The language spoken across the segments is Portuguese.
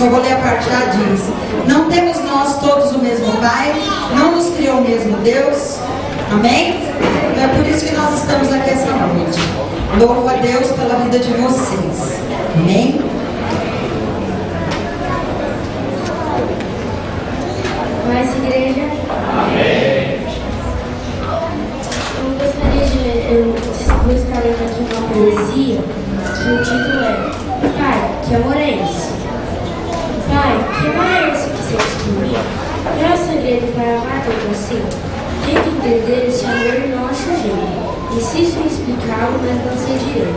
Só vou ler a parte já diz: não temos nós todos o mesmo Pai? Não nos criou o mesmo Deus? Amém? Então é por isso que nós estamos aqui essa noite. Louvo a Deus pela vida de vocês. Amém? Mais igreja? Amém. Eu vou estar lendo aqui uma poesia que o título é: Pai, que amor é esse? Pai, que amor é esse que se descobriu? Qual é o segredo para amar tanto assim? Tento entender esse amor e não acho jeito. Insisto em explicá-lo, mas não sei direito.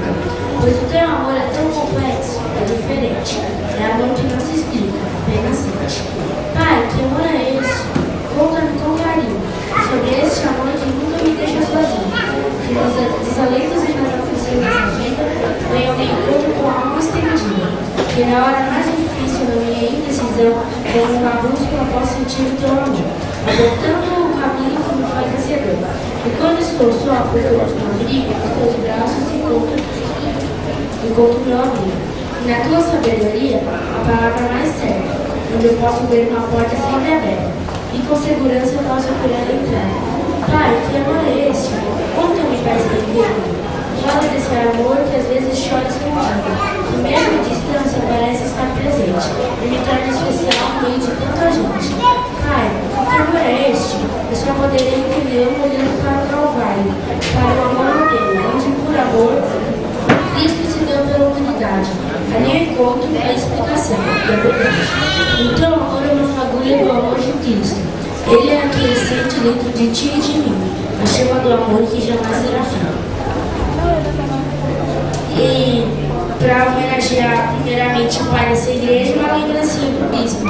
Pois o teu amor é tão complexo, é diferente. É amor que não se explica, apenas sente. Pai, que amor é esse? Conta-me com carinho sobre este amor que nunca me deixa sozinho. Que nos desalentos e nas aflições dessa vida venha ao meu encontro com a alma estendida. Que na hora mais difícil da minha indecisão, como uma bússola, posso sentir o teu amor, adotando o caminho que me faz vencedor. E quando estou só à procura de um abrigo, os teus braços encontro meu abrigo. E na tua sabedoria, a palavra mais certa, onde eu posso ver uma porta sempre aberta, e com segurança eu posso por ela entrar. Pai, que amor é este? Conta-me para entender. Fala desse amor que às vezes chora escondido, que mesmo à distância parece estar presente, e me torna especial no meio de tanta gente. Pai, que amor é este? Eu só poderei entender olhando para o Calvário, para o amor modelo, onde por amor Cristo se deu pela humanidade. Ali eu encontro a explicação e a verdade. Então o amor é uma fagulha do amor de Cristo. Ele é aquecente dentro de ti e de mim, a chama do amor que jamais será fim. E para homenagear primeiramente o pai dessa igreja, uma lembrancinha para o bispo.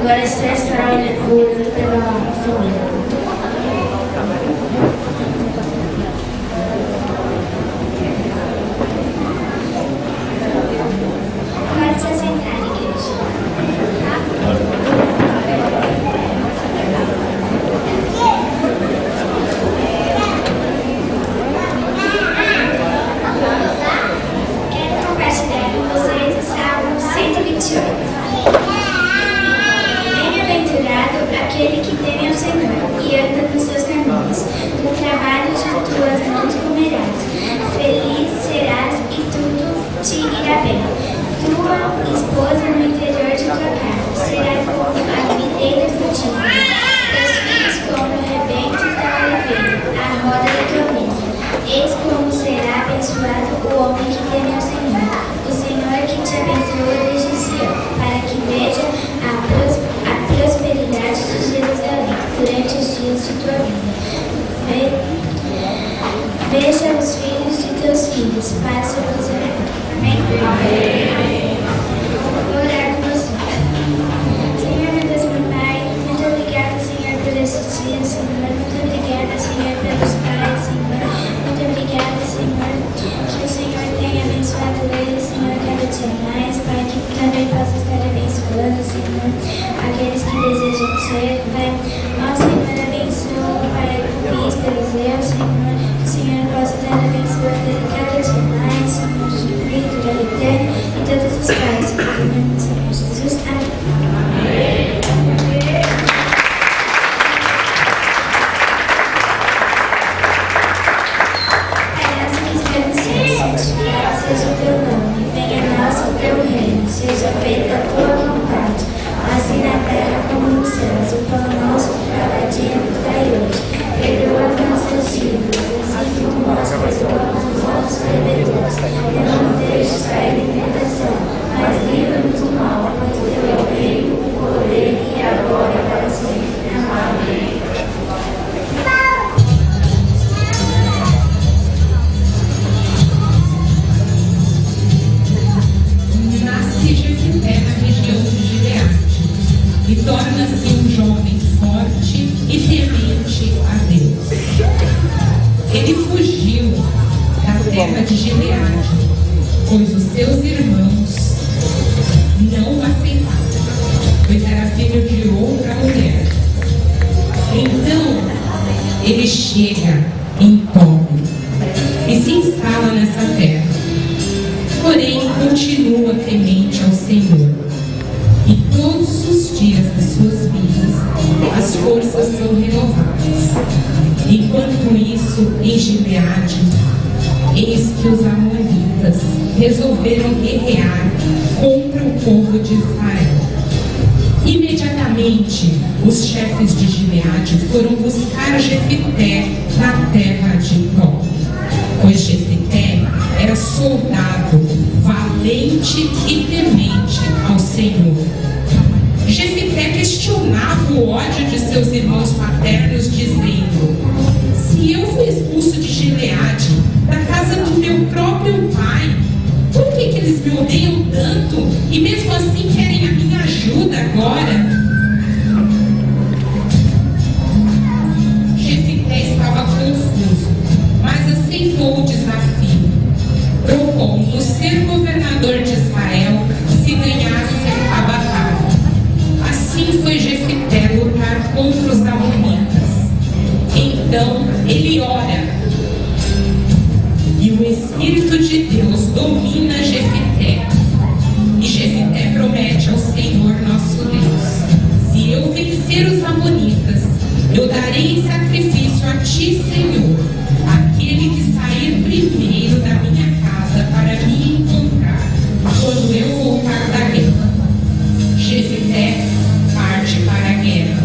Agora a Esther estará orando pela família. Pode se assentar, igreja. Quero compartilhar com vocês o Salmo 121. Bem-aventurado aquele que teme ao Senhor e anda nos seus caminhos. Do trabalho de tuas mãos comerás. Feliz serás e tudo te irá bem. Tua esposa no interior de tua casa será como a videira frutífera. Teus filhos como rebentos da oliveira, a roda da tua mesa. Eis como será abençoado o homem que teme ao Senhor. O Senhor que te abençoa desde Sião, para que veja a prosperidade de Jerusalém durante os dias de tua vida. Veja os filhos de teus filhos, paz sobre Israel. Amém? Amém. Vou orar com vocês. Senhor, meu Deus, meu Pai, muito obrigada, Senhor, por esse dia, Senhor. Muito obrigada, Senhor, pelos pais, Senhor. Muito obrigada, Senhor, que o Senhor tenha abençoado eles, Senhor, cada dia mais, Pai, que também possa estar abençoando, Senhor, aqueles que desejam ser, Pai. Ó, Senhor, abençoa, Pai, o bispo Eliseu, Senhor, que o Senhor possa estar abençoando ele cada dia mais, Senhor, de vida, de alegria, e todos os pais, Senhor, em nome do Senhor Jesus. Amém. Seja o teu nome, venha a nós o teu reino, seja feita a tua vontade, assim na terra como nos céus. O pão nosso de cada dia nos dai hoje. Perdoa as nossas dívidas, assim como nós perdoamos os nossos devedores. E não nos deixes cair em tentação, mas livra-nos do mal, pois teu é o reino, o poder e a glória para sempre. Amém. E torna-se um jovem forte e temente a Deus. Ele fugiu da terra de Gileade, pois os seus irmãos não o aceitavam, pois era filho de outra mulher. Então ele chega continua temente ao Senhor. E todos os dias de suas vidas, as forças são renovadas. Enquanto isso, em Gileade, eis que os amonitas resolveram guerrear contra o povo de Israel. Imediatamente, os chefes de Gileade foram buscar Jefité na terra de Tó, pois Jefité era soldado, valente e temente ao Senhor. Jefité questionava o ódio de seus irmãos paternos, dizendo: se eu fui expulso de Gileade, da casa do meu próprio pai, por que eles me odeiam tanto e mesmo assim querem a minha ajuda agora? Jefité estava confuso, mas aceitou o desafio, propondo ser governador de Israel se ganhasse a batalha. Assim foi Jefité lutar contra os amonitas. Então ele ora, e o Espírito de Deus domina Jefité. E Jefité promete ao Senhor nosso Deus: se eu vencer os amonitas, eu darei em sacrifício a ti, Senhor, aquele que sair primeiro da minha casa para me encontrar, quando eu voltar da guerra. Jefité parte para a guerra.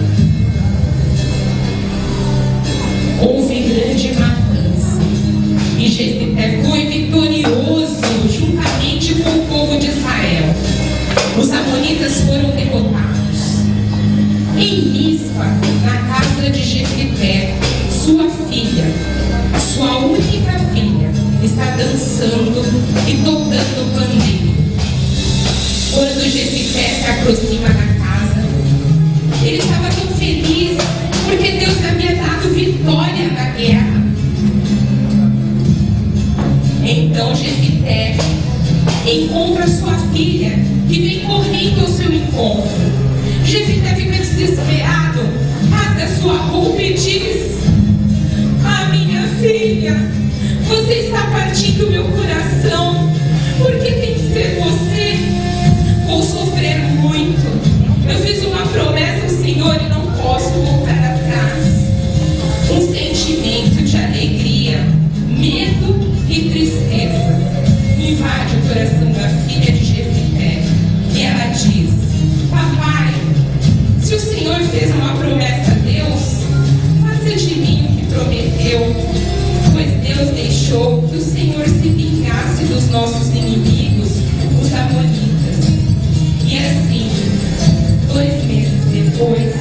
Houve grande matança, e Jefité foi vitorioso juntamente com o povo de Israel. Os amonitas foram derrotados. Em Mispa, na casa de Jefité, sua filha, sua única filha, está dançando e tocando pandeiro. Quando Jefité se aproxima da casa, ele estava tão feliz porque Deus havia dado vitória na guerra. Então Jefité encontra sua filha, que vem correndo ao seu encontro. Jefité fica desesperado, rasga sua roupa e diz: ah, minha filha, você está partindo meu coração, porque tem que ser você. Vou sofrer muito. Eu fiz uma promessa ao Senhor e não posso voltar atrás. Um sentimento de alegria, medo e tristeza invade o coração da filha de Jefité. E ela diz: papai, se o Senhor fez uma promessa a Deus, faça de mim o que prometeu, pois Deus deixou que o Senhor se vingasse dos nossos inimigos, os amonitas. E assim, 2 meses depois,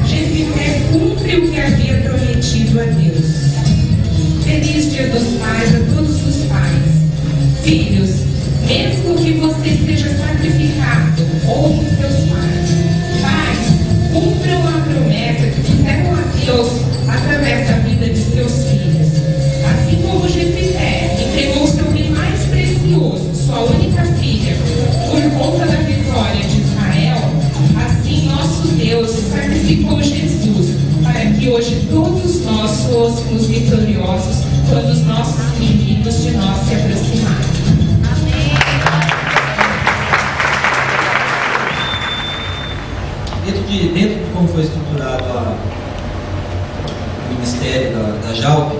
Jefité cumpre o que havia prometido a Deus. Feliz Dia dos Pais a todos os pais. Filhos, mesmo que você seja sacrificado, honre seus pais. Pais, cumpram a promessa que fizeram a Deus através da vida de seus filhos. Assim como Jefité entregou seu bem mais precioso, sua única filha, por conta da vitória de Israel, assim nosso Deus sacrificou Jesus para que hoje todos nós fôssemos vitoriosos quando os nossos inimigos de nós se aproximarem. Dentro de como foi estruturado o ministério da JALP,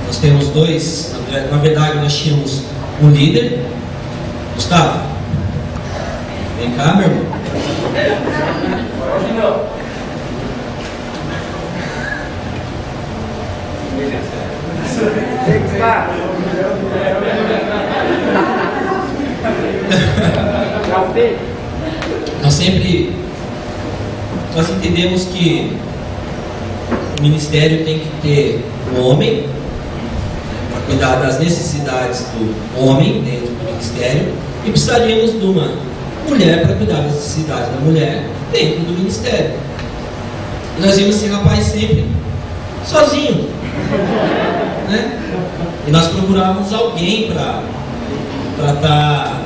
nós temos 2, na verdade nós tínhamos um líder. Gustavo, vem cá, meu irmão. Nós entendemos que o ministério tem que ter um homem para cuidar das necessidades do homem dentro do ministério, e precisaríamos de uma mulher para cuidar das necessidades da mulher dentro do ministério. E nós vimos esse rapaz sempre sozinho, né? E nós procurávamos alguém para estar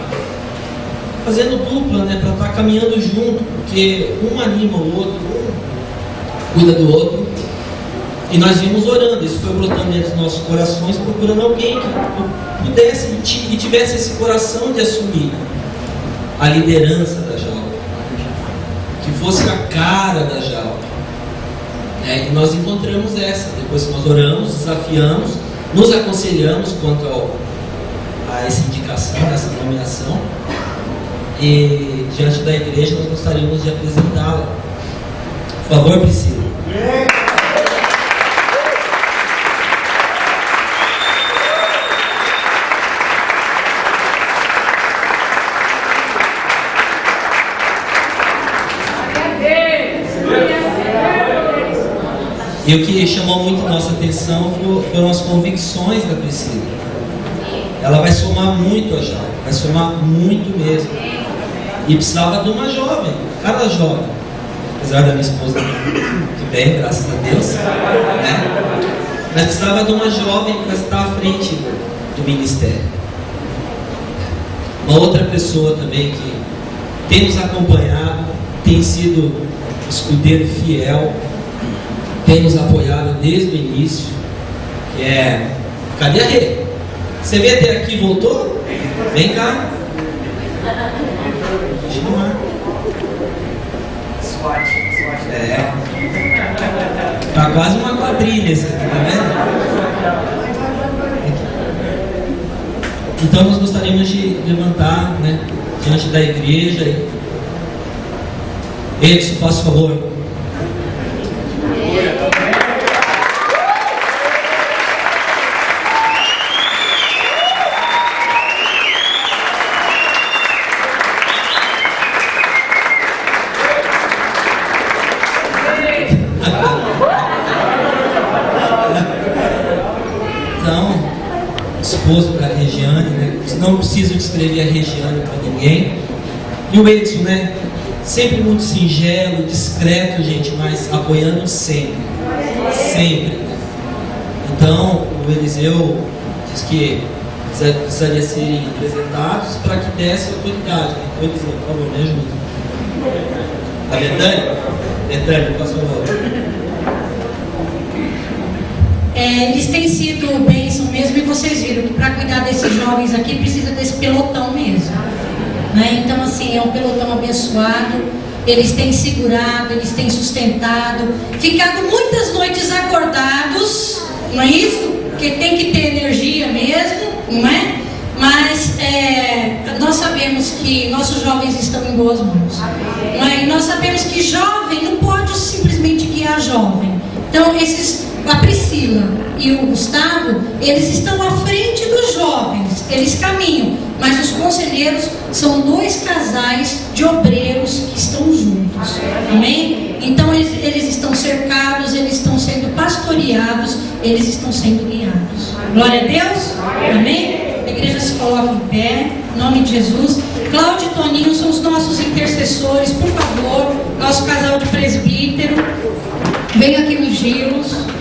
fazendo dupla, né? Para estar caminhando junto, porque um anima o outro, um cuida do outro. E nós vimos orando, isso foi brotando dentro dos nossos corações, procurando alguém que pudesse e tivesse esse coração de assumir a liderança da jaula, que fosse a cara da jaula. E nós encontramos essa, depois que nós oramos, desafiamos, nos aconselhamos quanto a essa indicação, a essa nomeação, e diante da igreja nós gostaríamos de apresentá-la. Por favor, Priscila. E o que chamou muito a nossa atenção foram as convicções da Priscila. Ela vai somar muito a jaula, vai somar muito mesmo. E precisava de uma jovem, cada jovem, apesar da minha esposa que bem, graças a Deus, mas precisava de uma jovem para estar à frente do ministério. Uma outra pessoa também que tem nos acompanhado, tem sido escudeiro fiel, tem nos apoiado desde o início, que é... Cadê a Rê? Você veio até aqui e voltou? Vem cá. Tá quase uma quadrilha isso aqui, tá vendo? Então nós gostaríamos de levantar, diante da igreja. Edson, faça favor. Esposo para a Regiane, não preciso descrever a Regiane para ninguém. E o Edson, sempre muito singelo, discreto, gente, mas apoiando sempre. Sempre. Então, o Eliseu diz que precisaria serem apresentados para que desse autoridade. Então, Eliseu, por favor, me ajuda. A Betânia? Betânia, por favor. Eles têm sido bênção mesmo, e vocês viram que para cuidar desses jovens aqui precisa desse pelotão mesmo, Então assim, é um pelotão abençoado. Eles têm segurado, eles têm sustentado, ficado muitas noites acordados, não é isso? Porque tem que ter energia mesmo, não é? Mas nós sabemos que nossos jovens estão em boas mãos, não é? E nós sabemos que jovem não pode simplesmente guiar jovem. Então a Priscila e o Gustavo, eles estão à frente dos jovens, eles caminham, mas os conselheiros são 2 casais de obreiros que estão juntos, amém? Então eles estão cercados, eles estão sendo pastoreados, eles estão sendo guiados. Glória a Deus, amém? A igreja se coloca em pé, em nome de Jesus. Cláudio e Toninho são os nossos intercessores, por favor, nosso casal de presbítero, venha aqui ungí-los.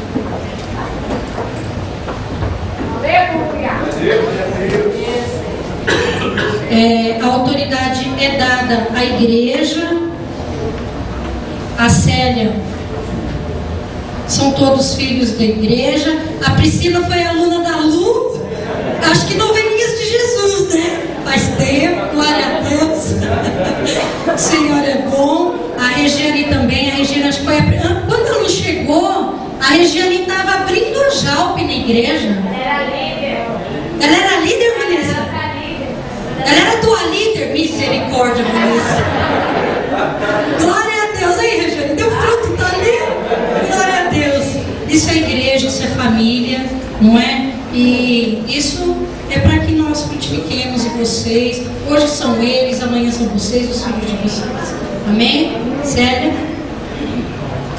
A autoridade é dada à igreja. A Célia, são todos filhos da igreja. A Priscila foi aluna da Lu, acho que novelinhas de Jesus, faz tempo, glória a Deus. O Senhor é bom. A Regiane também, a Regiane acho que foi quando a Lu chegou, a Regiane estava abrindo a Jalpe na igreja. Ela era líder, Vanessa? Ela era tua líder, misericórdia, Vanessa. Glória a Deus. Aí, Regiane, teu fruto está ali. Glória a Deus. Isso é igreja, isso é família, não é? E isso é para que nós frutifiquemos em vocês. Hoje são eles, amanhã são vocês, os filhos de vocês. Amém? Célia?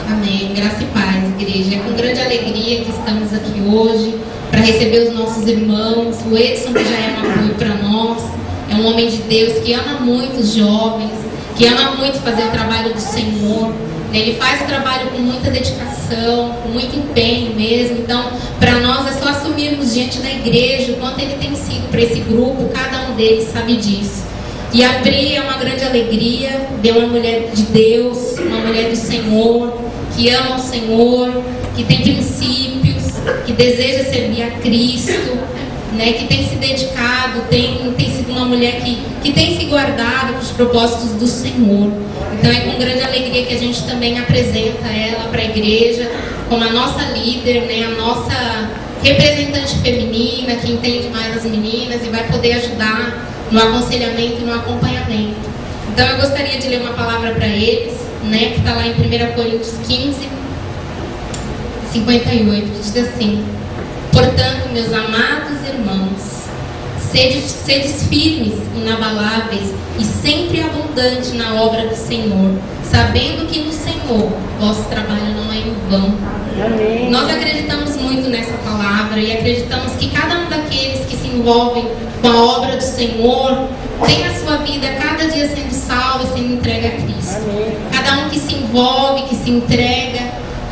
Amém. Graça e paz, igreja. É com grande alegria que estamos aqui hoje para receber os nossos irmãos. O Edson, que já é um apoio para nós, é um homem de Deus que ama muito os jovens, que ama muito fazer o trabalho do Senhor. Ele faz o trabalho com muita dedicação, com muito empenho mesmo. Então, para nós é só assumirmos diante da igreja o quanto ele tem sido para esse grupo. Cada um deles sabe disso. E a Pri é uma grande alegria, deu uma mulher de Deus, uma mulher do Senhor, que ama o Senhor, que tem princípios, que deseja servir a Cristo, né, que tem se dedicado, tem sido uma mulher que tem se guardado para os propósitos do Senhor. Então é com grande alegria que a gente também apresenta ela para a igreja como a nossa líder, né, a nossa representante feminina, que entende mais as meninas e vai poder ajudar no aconselhamento e no acompanhamento. Então eu gostaria de ler uma palavra para eles, né, que está lá em 1 Coríntios 15, 58, que diz assim: portanto, meus amados irmãos, sedes firmes, inabaláveis e sempre abundantes na obra do Senhor, sabendo que no Senhor vosso trabalho não é em vão. Amém. Nós acreditamos muito nessa palavra e acreditamos que cada um daqueles que se envolvem com a obra do Senhor tem a sua vida cada dia sendo salva e sendo entregue a Cristo. Amém. Cada um que se envolve, que se entrega,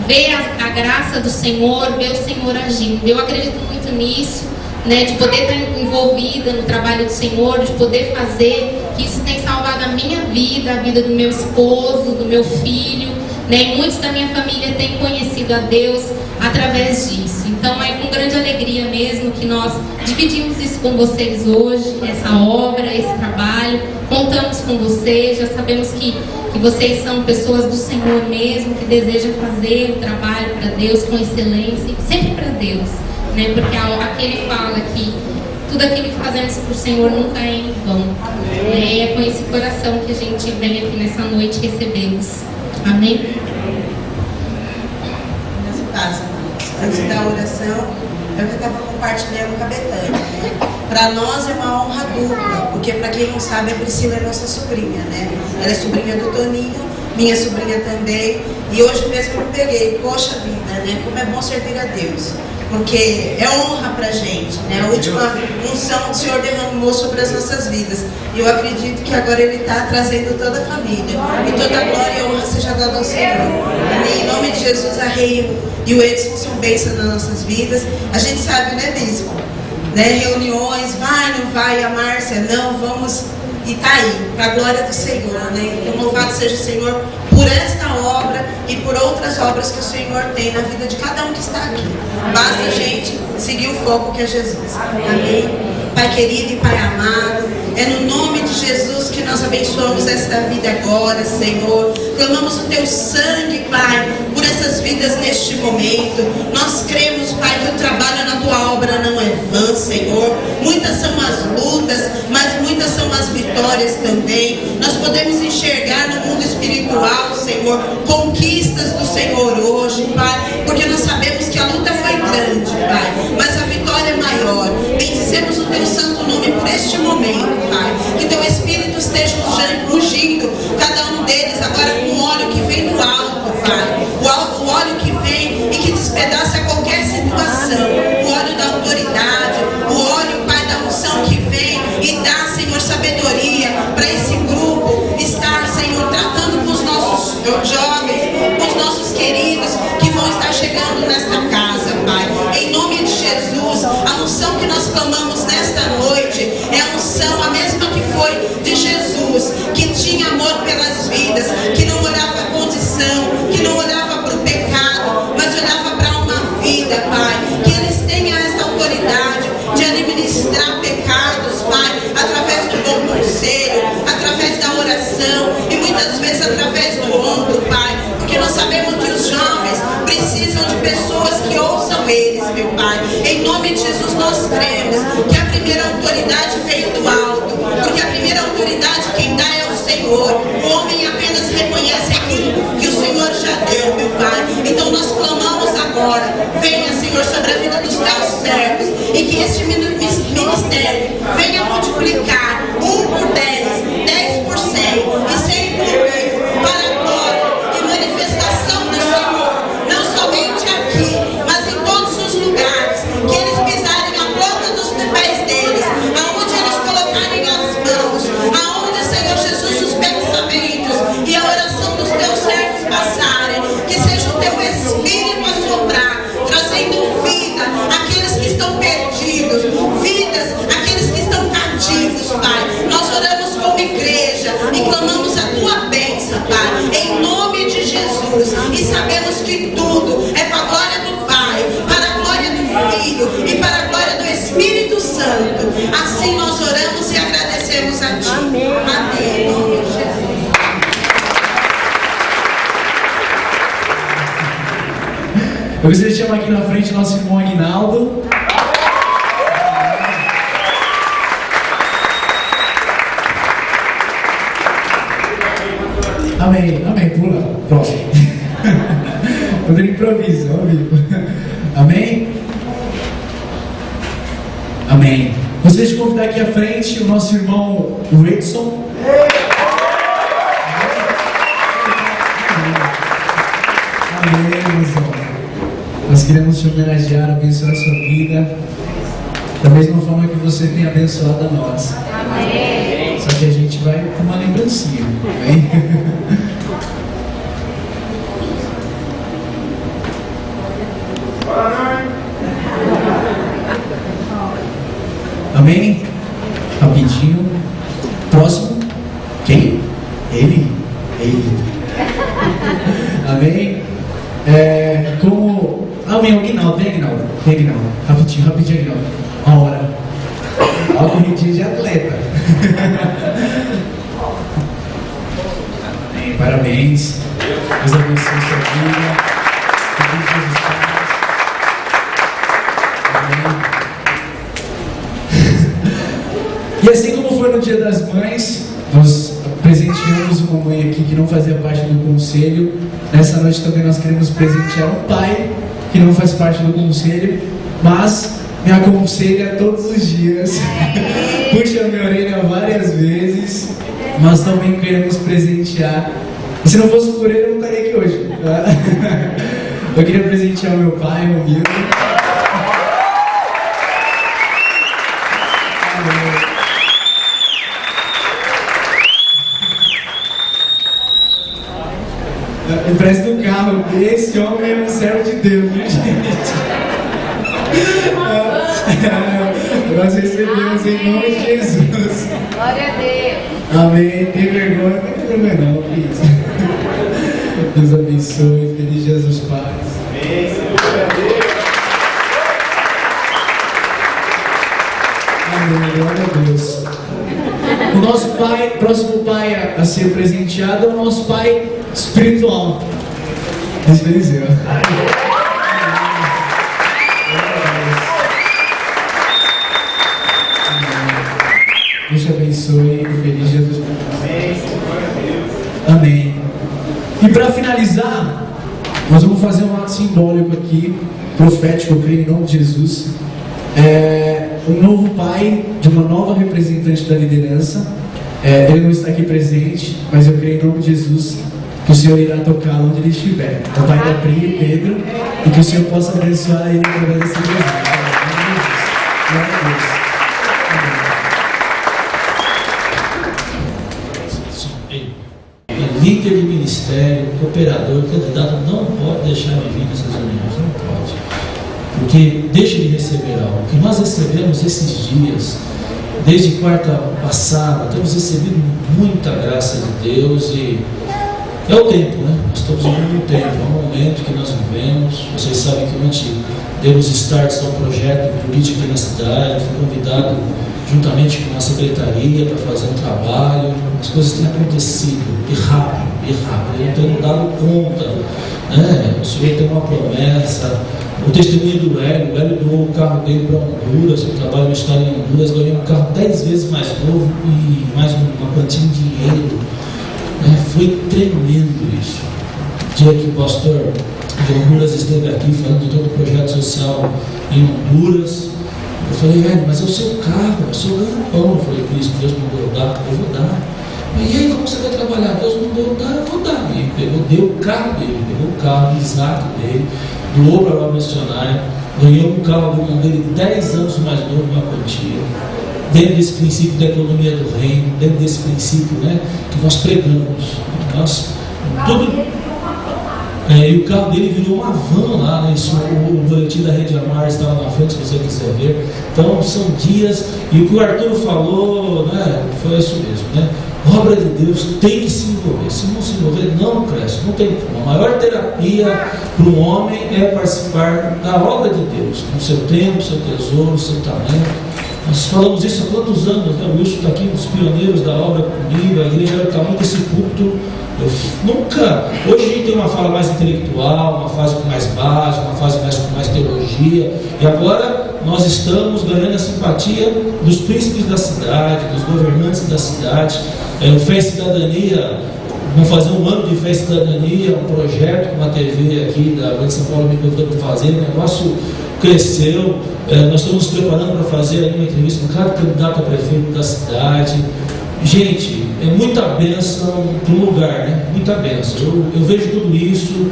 vê a graça do Senhor, vê o Senhor agindo. Eu acredito muito nisso, né, de poder estar envolvida no trabalho do Senhor, de poder fazer, que isso tem salvado a minha vida, a vida do meu esposo, do meu filho, né, e muitos da minha família têm conhecido a Deus através disso. Então é com grande alegria mesmo que nós dividimos isso com vocês hoje, essa obra, esse trabalho. Contamos com vocês, já sabemos que vocês são pessoas do Senhor mesmo, que desejam fazer o trabalho para Deus com excelência, sempre para Deus, né? Porque aquele fala que tudo aquilo que fazemos para o Senhor nunca é em vão, né? E é com esse coração que a gente vem aqui nessa noite recebê-los. Amém? Nessa casa, antes da oração, eu que estava compartilhando com a Betânia, né? Para nós é uma honra dupla, porque para quem não sabe, a Priscila é nossa sobrinha, né? Ela é sobrinha do Toninho, minha sobrinha também, e hoje mesmo eu peguei, poxa vida, né? Como é bom servir a Deus, porque é honra pra gente, né? A última unção do Senhor derramou sobre as nossas vidas, e eu acredito que agora Ele está trazendo toda a família, e toda a glória e honra seja dada ao Senhor. Amém? Em nome de Jesus, a Rei e o Edson são bênçãos nas nossas vidas. A gente sabe, né, Bispo? Né? Reuniões, vai, não vai, a Márcia, não, vamos, e tá aí, para a glória do Senhor, né? Então louvado seja o Senhor por esta obra e por outras obras que o Senhor tem na vida de cada um que está aqui. Basta a gente seguir o foco que é Jesus. Amém? Pai querido e Pai amado, é no nome de Jesus que nós abençoamos esta vida agora, Senhor. Clamamos o Teu sangue, Pai, por essas vidas neste momento. Nós cremos, Pai, que o trabalho na Tua obra não é vã, Senhor. Muitas são as lutas, mas muitas são as vitórias também. Nós podemos enxergar no mundo espiritual, Senhor, conquistas do Senhor hoje, Pai, porque nós sabemos que a luta foi grande, Pai, mas a vitória é maior. Bendizemos o Teu santo nome por este momento, Pai. Que Teu Espírito esteja ungindo cada um deles agora com óleo que vem do alto, Pai. O óleo que vem e que despedaça qualquer situação. O óleo da autoridade, o óleo, Pai, da unção que vem e dá, Senhor, sabedoria para esse grupo estar, Senhor, tratando com os nossos jovens, com os nossos queridos que vão estar chegando nesta casa, Pai. Em nome de Jesus, a unção que nós clamamos nesta noite é a unção, a mesma que foi de Jesus, que tinha amor pelas vidas, que não olhava a condição, que não olhava para o pecado, mas olhava para uma vida, Pai. Que eles tenham essa autoridade de administrar pecados, Pai, através do bom conselho, através da oração e muitas vezes através do ombro, Pai, porque nós sabemos que os jovens precisam de pessoas que ouçam eles, meu Pai. Em nome de Jesus nós cremos que a primeira autoridade veio do alto, porque a primeira autoridade quem dá é o Senhor. O homem apenas reconhece aquilo que o Senhor já deu, meu Pai. Então nós clamamos agora, venha, Senhor, sobre a vida dos teus servos, e que este ministério venha multiplicar 1 por 10, 10 por 100 e 100 por 1000, para a glória e manifestação do Senhor, não somente aqui, mas em todos os lugares, que eles pisarem a planta dos pés deles, aonde eles colocarem as mãos, aonde, Senhor Jesus, os pensamentos e a oração dos teus servos passarem, que seja o teu Espírito a soprar, trazendo vida àqueles que estão perdidos, ti. Amém. Em nome de Jesus. Eu gostaria de chamar aqui na frente o nosso irmão Aguinaldo. Amém, amém, pula, próximo. Fazendo improviso, ao vivo. Amém? Amém. Gostaria de convidar aqui à frente o nosso irmão Edson. Amém, irmão. Nós queremos te homenagear, abençoar a sua vida, da mesma forma que você tem abençoado a nós. Amém. Só que a gente vai com uma lembrancinha. Amém? Amém? Rapidinho. Próximo. Quem? Ele. Amém? Amém, Aguinaldo. Vem, Aguinaldo. Rapidinho, Aguinaldo. Uma hora. Uma corridinha de atleta. Amém. Parabéns. Deus abençoe a sua vida. Feliz Jesus Pai. Amém. E assim como foi no Dia das Mães, nós presenteamos uma mãe aqui que não fazia parte do conselho. Nessa noite também nós queremos presentear um pai que não faz parte do conselho, mas me aconselha todos os dias, puxa minha orelha várias vezes. Nós também queremos presentear. E se não fosse por ele, eu não estaria aqui hoje. Eu queria presentear o meu pai, o Milton. Empresta um carro, esse homem é um servo de Deus, viu, gente? Nós recebemos em nome de Jesus. Glória a Deus. Amém. Tem vergonha? Não tem vergonha não, filho. Deus abençoe. Feliz Jesus Pai. Amém. Amém. Glória a Deus. O nosso pai, próximo pai a ser presenteado é o nosso pai espiritual. Eliseu. Deus te abençoe. Feliz Jesus. Amém. E para finalizar, nós vamos fazer um ato simbólico aqui, profético, eu creio em nome de Jesus. Um novo pai de uma nova representante da liderança. Ele não está aqui presente, mas eu creio em nome de Jesus que o Senhor irá tocá-lo onde ele estiver. O pai da Pri e Pedro, e que o Senhor possa abençoar ele através desse presente. Glória a Deus. Líder de ministério, cooperador, candidato não pode deixar de vir nessas reuniões, não pode. Porque deixa de receber algo. O que nós recebemos esses dias, desde quarta passada, temos recebido muita graça de Deus e é o tempo, né? Nós estamos vivendo um tempo, é um momento que nós vivemos. Vocês sabem que ontem demos start a um projeto político aqui na cidade, fui convidado juntamente com a secretaria para fazer um trabalho. As coisas têm acontecido e rápido. Eu não tenho dado conta, né? O Senhor tem uma promessa. O testemunho do Hélio, o Hélio doou o carro dele para Honduras, eu trabalho no estado em Honduras, ganhei um carro 10 vezes mais novo e mais uma quantia de dinheiro. Foi tremendo isso. O dia que o pastor de Honduras esteve aqui falando de todo o projeto social em Honduras, eu falei, Hélio, mas é o seu carro, é o seu ganha-pão. Eu falei, Cristo, Deus mandou eu dar, eu vou dar. E aí, como você vai trabalhar? Deus mandou eu dar, eu vou dar. E ele deu o carro dele, pegou o carro exato dele, doou para a missionária, ganhou um carro do irmão dele 10 anos mais novo, uma quantia. Dentro desse princípio da economia do reino, dentro desse princípio, né, que nós pregamos. E o carro dele virou uma van lá, né? Isso, o boletim da Rede Amar estava na frente, se você quiser ver. Então são dias, e o que o Arthur falou, né, foi isso mesmo, né? Obra de Deus tem que se envolver. Se não se envolver, não cresce, não tem como. A maior terapia para um homem é participar da obra de Deus, com seu tempo, seu tesouro, seu talento. Nós falamos isso há quantos anos, né? O Wilson está aqui, um dos pioneiros da obra comigo, a igreja está muito esse culto. Hoje a gente tem uma fala mais intelectual, uma fase com mais base, uma fase com mais teologia, e agora nós estamos ganhando a simpatia dos príncipes da cidade, dos governantes da cidade. Fé e Cidadania, vamos fazer um ano de Fé e Cidadania, um projeto com a TV aqui da Grande São Paulo me convidou para fazer, o negócio cresceu. Nós estamos nos preparando para fazer aí uma entrevista com cada candidato a prefeito da cidade. Gente, é muita bênção para um lugar, né? Muita bênção. Eu vejo tudo isso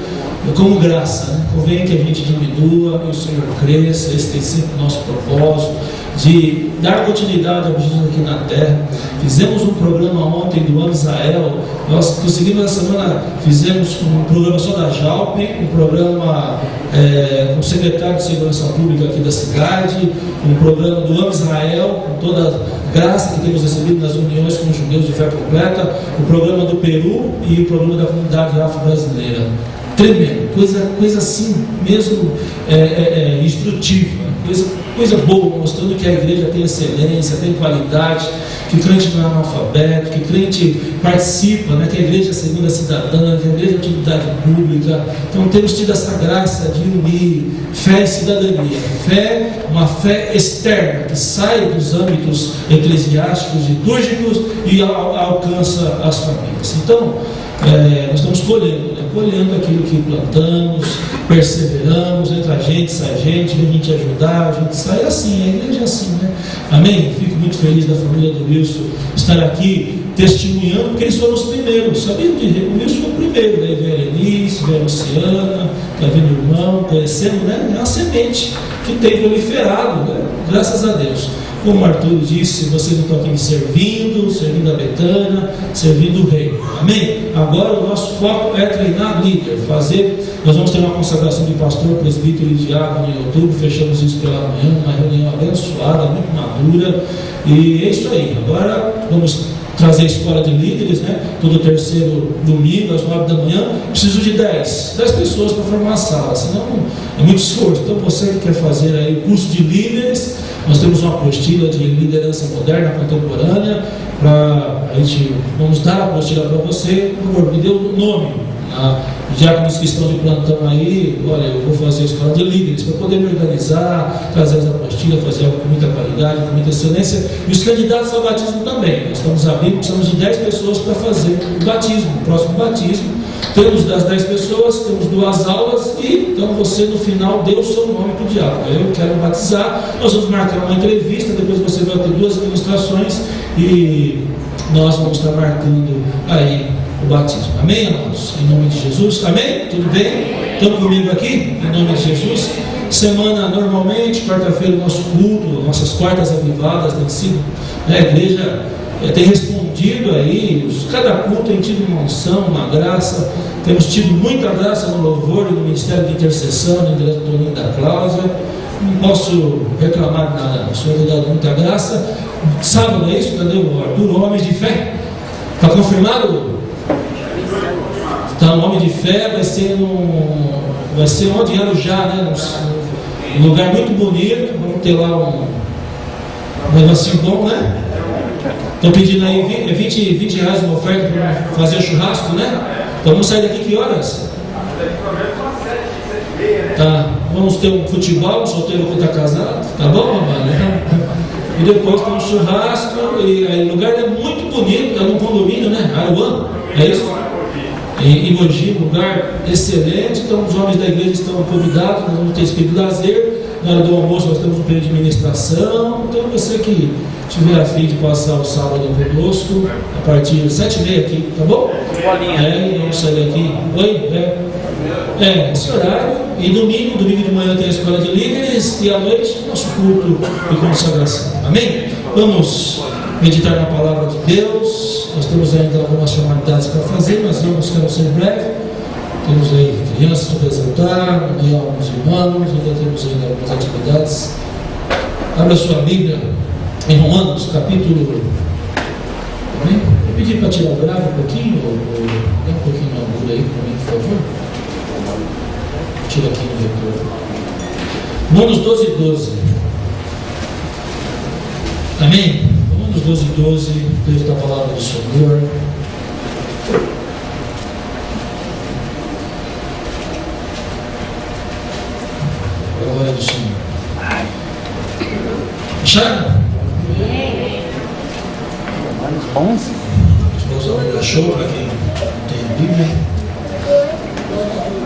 como graça, né? Convém que a gente diminua, que o Senhor cresça. Esse tem sempre o nosso propósito de dar continuidade ao Jesus aqui na terra. Fizemos um programa ontem do Ano Israel. Nós conseguimos, essa semana, fizemos um programa só da Jalp, um programa com o secretário de Segurança Pública aqui da cidade, um programa do Ano Israel, com toda a graça que temos recebido nas uniões com os judeus de fé completa, o programa do Peru e o programa da comunidade afro-brasileira. Tremendo, coisa assim mesmo instrutiva, coisa boa, mostrando que a igreja tem excelência, tem qualidade, que o crente não é analfabeto, que o crente participa, né, que a igreja é segunda cidadã, que a igreja é utilidade pública. Então temos tido essa graça de unir fé e cidadania. Fé, uma fé externa, que sai dos âmbitos eclesiásticos, litúrgicos e alcança as famílias. Então, nós estamos colhendo aquilo que plantamos, perseveramos, entra gente, sai gente, vem a gente ajudar, a gente sai assim, a igreja é assim, né? Amém? Fico muito feliz da família do Wilson estar aqui testemunhando, porque eles foram os primeiros, sabia? O Wilson foi o primeiro, né? Veio a Elenice, veio a Luciana, está vindo o irmão, conhecendo, né? É uma semente que tem proliferado, né? Graças a Deus. Como o Arthur disse, vocês não estão aqui me servindo a Betânia, servindo o rei. Amém? Agora o nosso foco é treinar líder, nós vamos ter uma consagração de pastor, presbítero e diácono em outubro, fechamos isso pela manhã, uma reunião abençoada, muito madura, e é isso aí. Agora vamos trazer a escola de líderes, né? Todo terceiro domingo, às 9 da manhã. Preciso de 10 pessoas para formar a sala, senão é muito esforço. Então você que quer fazer aí o curso de líderes, nós temos uma apostila de liderança moderna, contemporânea, vamos dar a apostila para você. Por favor, me dê o nome. Diáconos que estão de plantão aí, olha, eu vou fazer a escola de líderes para poder me organizar, trazer as apostilas, fazer algo com muita qualidade, com muita excelência. E os candidatos ao batismo também. Nós estamos abrindo, precisamos de 10 pessoas para fazer o batismo, o próximo batismo. Temos das 10 pessoas, temos 2 aulas e então você no final dê o seu nome para o diácono. Eu quero batizar, nós vamos marcar uma entrevista, depois você vai ter 2 administrações e nós vamos estar marcando aí o batismo. Amém, amados? Em nome de Jesus. Amém? Tudo bem? Estão comigo aqui? Em nome de Jesus. Semana normalmente, quarta-feira o nosso culto, nossas quartas avivadas têm sido, né, a igreja tem respondido aí, cada culto tem tido uma unção, uma graça. Temos tido muita graça no louvor e no ministério de intercessão, no diretoria da Cláudia. Não posso reclamar de nada, o Senhor tem dado muita graça. Sábado é isso? Cadê o Arthur? Homens de fé? Está confirmado? Então, o Homem de Fé vai ser onde era já, né? Um lugar muito bonito. Vamos ter lá um negocinho bom, né? Estão pedindo aí 20 reais uma oferta para fazer churrasco, né? Então vamos sair daqui que horas? Tá, vamos ter um futebol, um solteiro que está casado, tá bom, mamãe? E depois tem um churrasco, e aí, o lugar é muito bonito, é num condomínio, né? Aruan, é isso? Em Mogi, um lugar excelente. Então os homens da igreja estão convidados, nós vamos ter espírito de lazer. Na hora do almoço nós temos um período de ministração. Então você que tiver a fim de passar o sábado conosco, a partir de 7h30 aqui, tá bom? Vamos sair daqui. Oi? Esse horário. E domingo de manhã tem a escola de líderes e à noite nosso culto de consagração. Amém? Vamos meditar na palavra de Deus. Nós temos ainda algumas formalidades para fazer, mas quero ser breve. Temos aí crianças para apresentar, alguns irmãos, ainda temos ainda algumas atividades. Abra sua Bíblia em Romanos, capítulo. Amém? Eu pedi para tirar o grave um pouquinho, dá um pouquinho na altura aí para mim, por favor. Tira aqui no retorno. Romanos 12:12. Amém? Romanos 12:12, texto da palavra do Senhor. Glória do Senhor. Acharam? Achou para quem não tem a Bíblia?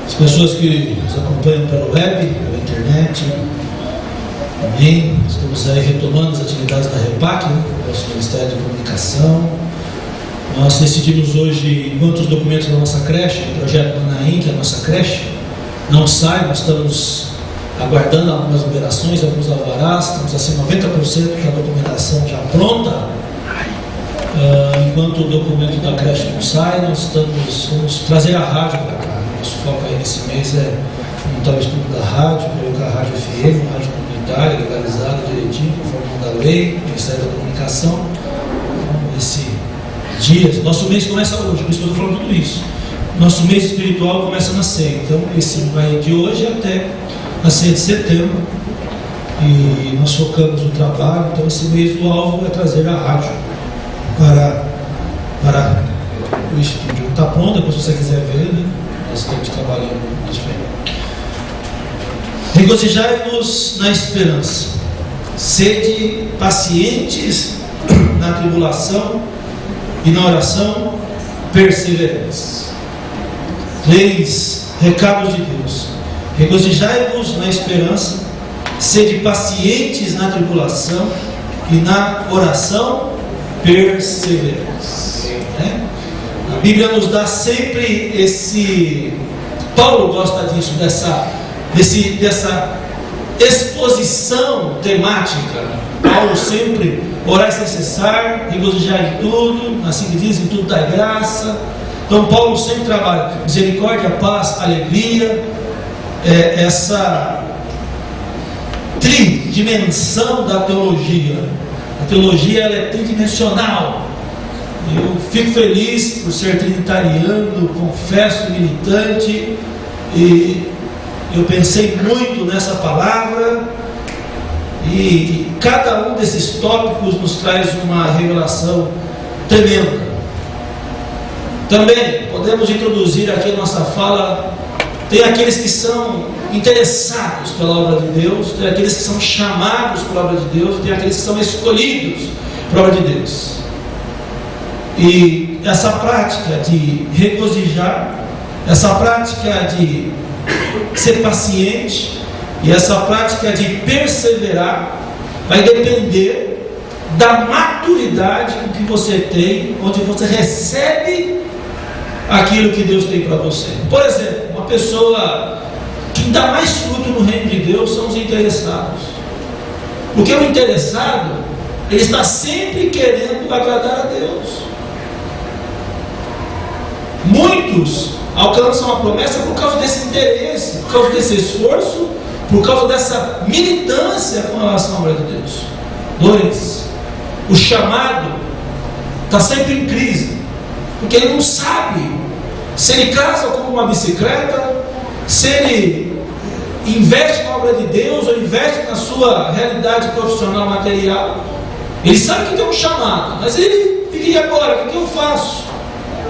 As pessoas que nos acompanham pelo web, pela internet. Amém? Estamos aí retomando as atividades da REPAC, nosso Ministério de Comunicação. Nós decidimos hoje, enquanto os documentos da nossa creche, o projeto Manaim, que é a nossa creche, não sai, nós estamos aguardando algumas liberações, alguns alvarás, estamos assim 90% da documentação já pronta. Enquanto o documento da creche não sai, nós vamos trazer a rádio para cá. Nosso foco aí nesse mês é montar o estudo da rádio, colocar a rádio FM, a rádio comunitária, legalizada direitinho, conforme a lei, Ministério da Comunicação. Esse dias, nosso mês começa hoje, por isso que eu estou falando tudo isso. Nosso mês espiritual começa na ceia, então esse vai de hoje até a ceia de setembro. E nós focamos no trabalho, então esse mês o alvo é trazer a rádio para o estúdio. Está pronto, depois se você quiser ver, né? Nós estamos trabalhando nisso aí. Regozijai-vos na esperança, sede pacientes na tribulação e na oração perseverantes. 3 recados de Deus. Regozijai-vos na esperança, sede pacientes na tribulação e na oração perseverantes. A Bíblia nos dá sempre esse. Paulo gosta disso, dessa exposição temática. Paulo sempre: orai sem cessar, regozijar em tudo, assim que diz, em tudo dai graça. Então Paulo sempre trabalha misericórdia, paz, alegria, essa tridimensão da teologia. A teologia ela é tridimensional. Eu fico feliz por ser trinitariano, confesso, militante, e eu pensei muito nessa palavra, e cada um desses tópicos nos traz uma revelação tremenda. Também podemos introduzir aqui a nossa fala. Tem aqueles que são interessados pela obra de Deus, tem aqueles que são chamados pela obra de Deus, tem aqueles que são escolhidos pela obra de Deus. E essa prática de regozijar, essa prática de ser paciente e essa prática de perseverar vai depender da maturidade que você tem, onde você recebe aquilo que Deus tem para você. Por exemplo, uma pessoa que dá mais fruto no reino de Deus são os interessados. Porque o interessado, ele está sempre querendo agradar a Deus. Muitos alcançam a promessa por causa desse interesse, por causa desse esforço, por causa dessa militância com relação à obra de Deus. 2. O chamado está sempre em crise, porque ele não sabe se ele casa como uma bicicleta, se ele investe na obra de Deus ou investe na sua realidade profissional material. Ele sabe que tem um chamado, mas ele fica: e agora? O que eu faço?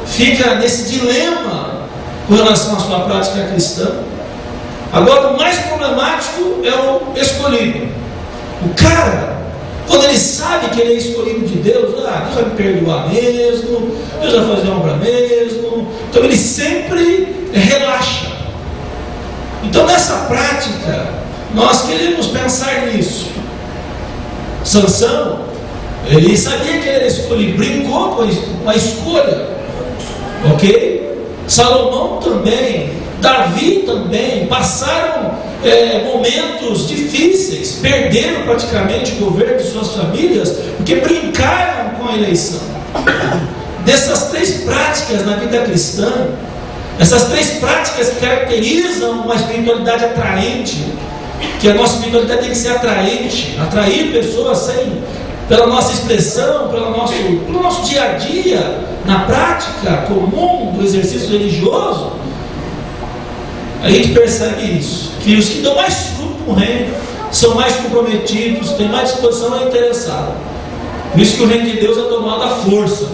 Fica nesse dilema com relação à sua prática cristã. Agora, o mais problemático é o escolhido. O cara, quando ele sabe que ele é escolhido de Deus, Deus vai me perdoar mesmo, Deus vai fazer uma obra mesmo, então ele sempre relaxa. Então, nessa prática, nós queremos pensar nisso. Sansão, ele sabia que ele era escolhido, brincou com a escolha. Ok? Salomão também, Davi também, passaram momentos difíceis, perderam praticamente o governo de suas famílias, porque brincaram com a eleição. Dessas 3 práticas na vida cristã, essas 3 práticas que caracterizam uma espiritualidade atraente, que a nossa espiritualidade tem que ser atraente, atrair pessoas pela nossa expressão, pelo nosso dia a dia, na prática comum do exercício religioso. A gente percebe isso, que os que dão mais fruto no reino são mais comprometidos, têm mais disposição a interessar. Por isso que o reino de Deus é tomado à força.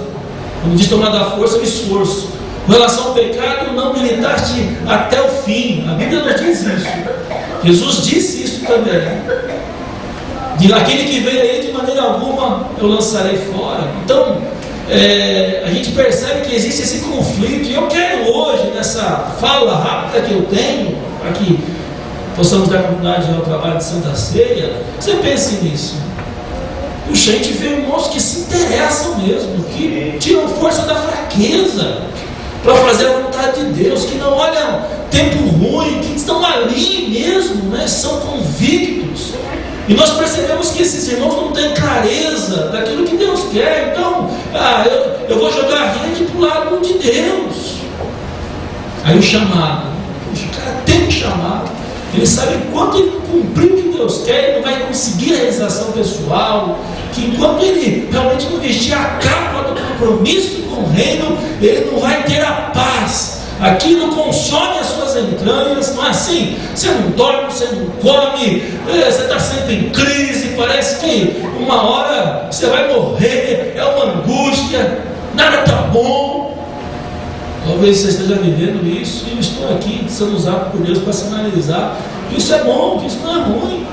Quando diz tomado à força, é o esforço. Com relação ao pecado, não militaste até o fim. A Bíblia não diz isso. Jesus disse isso também. De aquele que veio aí, de maneira alguma eu lançarei fora. Então, a gente percebe que existe esse conflito. E eu quero hoje, nessa fala rápida que eu tenho, para que possamos dar continuidade ao trabalho de Santa Ceia, você pense nisso. Puxa, a gente vê irmãos que se interessam mesmo, que tiram força da fraqueza para fazer a vontade de Deus, que não olham tempo ruim, que estão ali mesmo, né? São convictos. E nós percebemos que esses irmãos não têm clareza daquilo que Deus quer. Então, eu vou jogar a rede para o lado de Deus. Aí o chamado, o cara tem um chamado. Ele sabe que enquanto ele cumprir o que Deus quer, ele não vai conseguir a realização pessoal. Que enquanto ele realmente não vestir a capa do compromisso com o reino, ele não vai ter a paz. Aquilo consome as suas entranhas, não é assim? Você não dorme, você não come, você está sempre em crise, parece que uma hora você vai morrer, é uma angústia, nada está bom. Talvez você esteja vivendo isso, e eu estou aqui sendo usado por Deus para sinalizar que isso é bom, que isso não é ruim.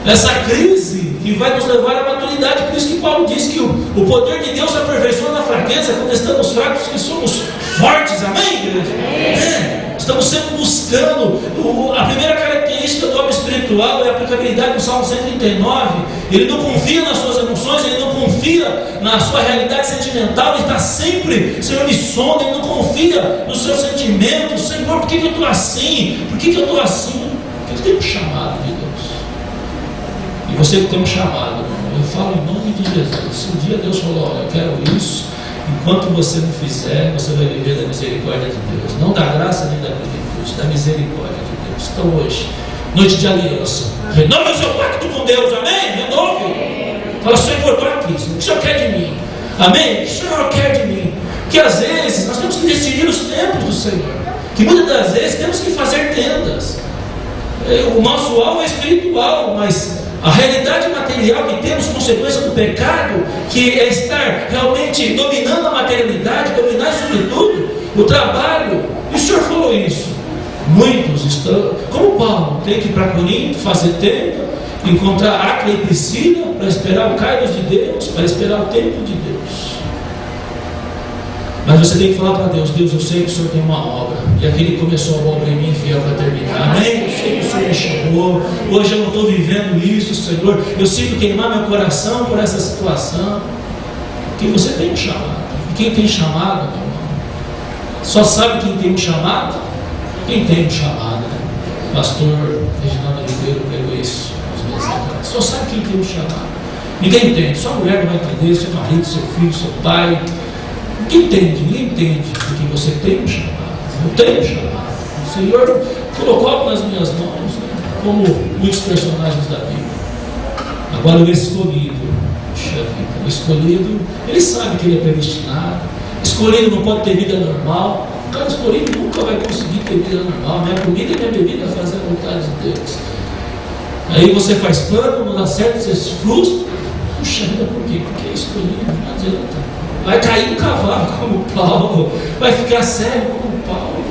Essa crise que vai nos levar à maturidade. Por isso que Paulo diz que o poder de Deus se aperfeiçoa na fraqueza, quando estamos fracos que somos fortes, amém, igreja? Estamos sempre buscando. A primeira característica do homem espiritual é a aplicabilidade do Salmo 139. Ele não confia nas suas emoções, ele não confia na sua realidade sentimental, ele está sempre, Senhor, me sonda, ele não confia nos seus sentimentos. Senhor, por que eu estou assim? Por que eu estou assim? Porque eu tenho um chamado de Deus. E você que tem um chamado, eu falo em nome de Jesus. Se um dia Deus falou, olha, eu quero isso, enquanto você não fizer, você vai viver da misericórdia de Deus. Não da graça nem da plenitude, da misericórdia de Deus. Então hoje, noite de aliança, renove o seu pacto com Deus, amém? Renove. Fala, Senhor, estou aqui, o que o Senhor quer de mim? Amém? O que o Senhor quer de mim? Que às vezes nós temos que decidir os tempos do Senhor. Que muitas das vezes temos que fazer tendas. O nosso alvo é espiritual, mas a realidade material que temos, consequência do pecado, que é estar realmente dominando a materialidade, dominar sobre tudo, o trabalho. E o Senhor falou isso. Muitos estão, como Paulo, tem que ir para Corinto, fazer tempo, encontrar Áquila e Priscila, para esperar o Kairos de Deus, para esperar o tempo de Deus. Mas você tem que falar para Deus, Deus, eu sei que o Senhor tem uma obra, e aquele que começou a obra em mim, fiel para terminar, amém? Eu sei que o Senhor me chamou, hoje eu não estou vivendo isso, Senhor, eu sinto queimar meu coração por essa situação, porque você tem um chamado, e quem tem chamado, meu irmão, só sabe quem tem um chamado? Quem tem um chamado, né? Pastor Reginaldo Ribeiro pregou isso uns meses atrás, só sabe quem tem um chamado, ninguém entende, sua mulher não vai entender, seu marido, seu filho, seu pai. Ninguém entende, porque você tem um chamado. Eu tenho um chamado. O Senhor colocou algo nas minhas mãos, né? Como muitos personagens da Bíblia. Agora o escolhido, puxa vida, o escolhido, ele sabe que ele é predestinado. Escolhido não pode ter vida normal. O cara escolhido nunca vai conseguir ter vida normal. Minha comida e minha bebida é fazer a vontade de Deus. Aí você faz plano, não dá certo, você se frustra. Puxa vida, por quê? Porque é escolhido, não adianta. Vai cair no cavalo como Paulo, vai ficar cego como Paulo.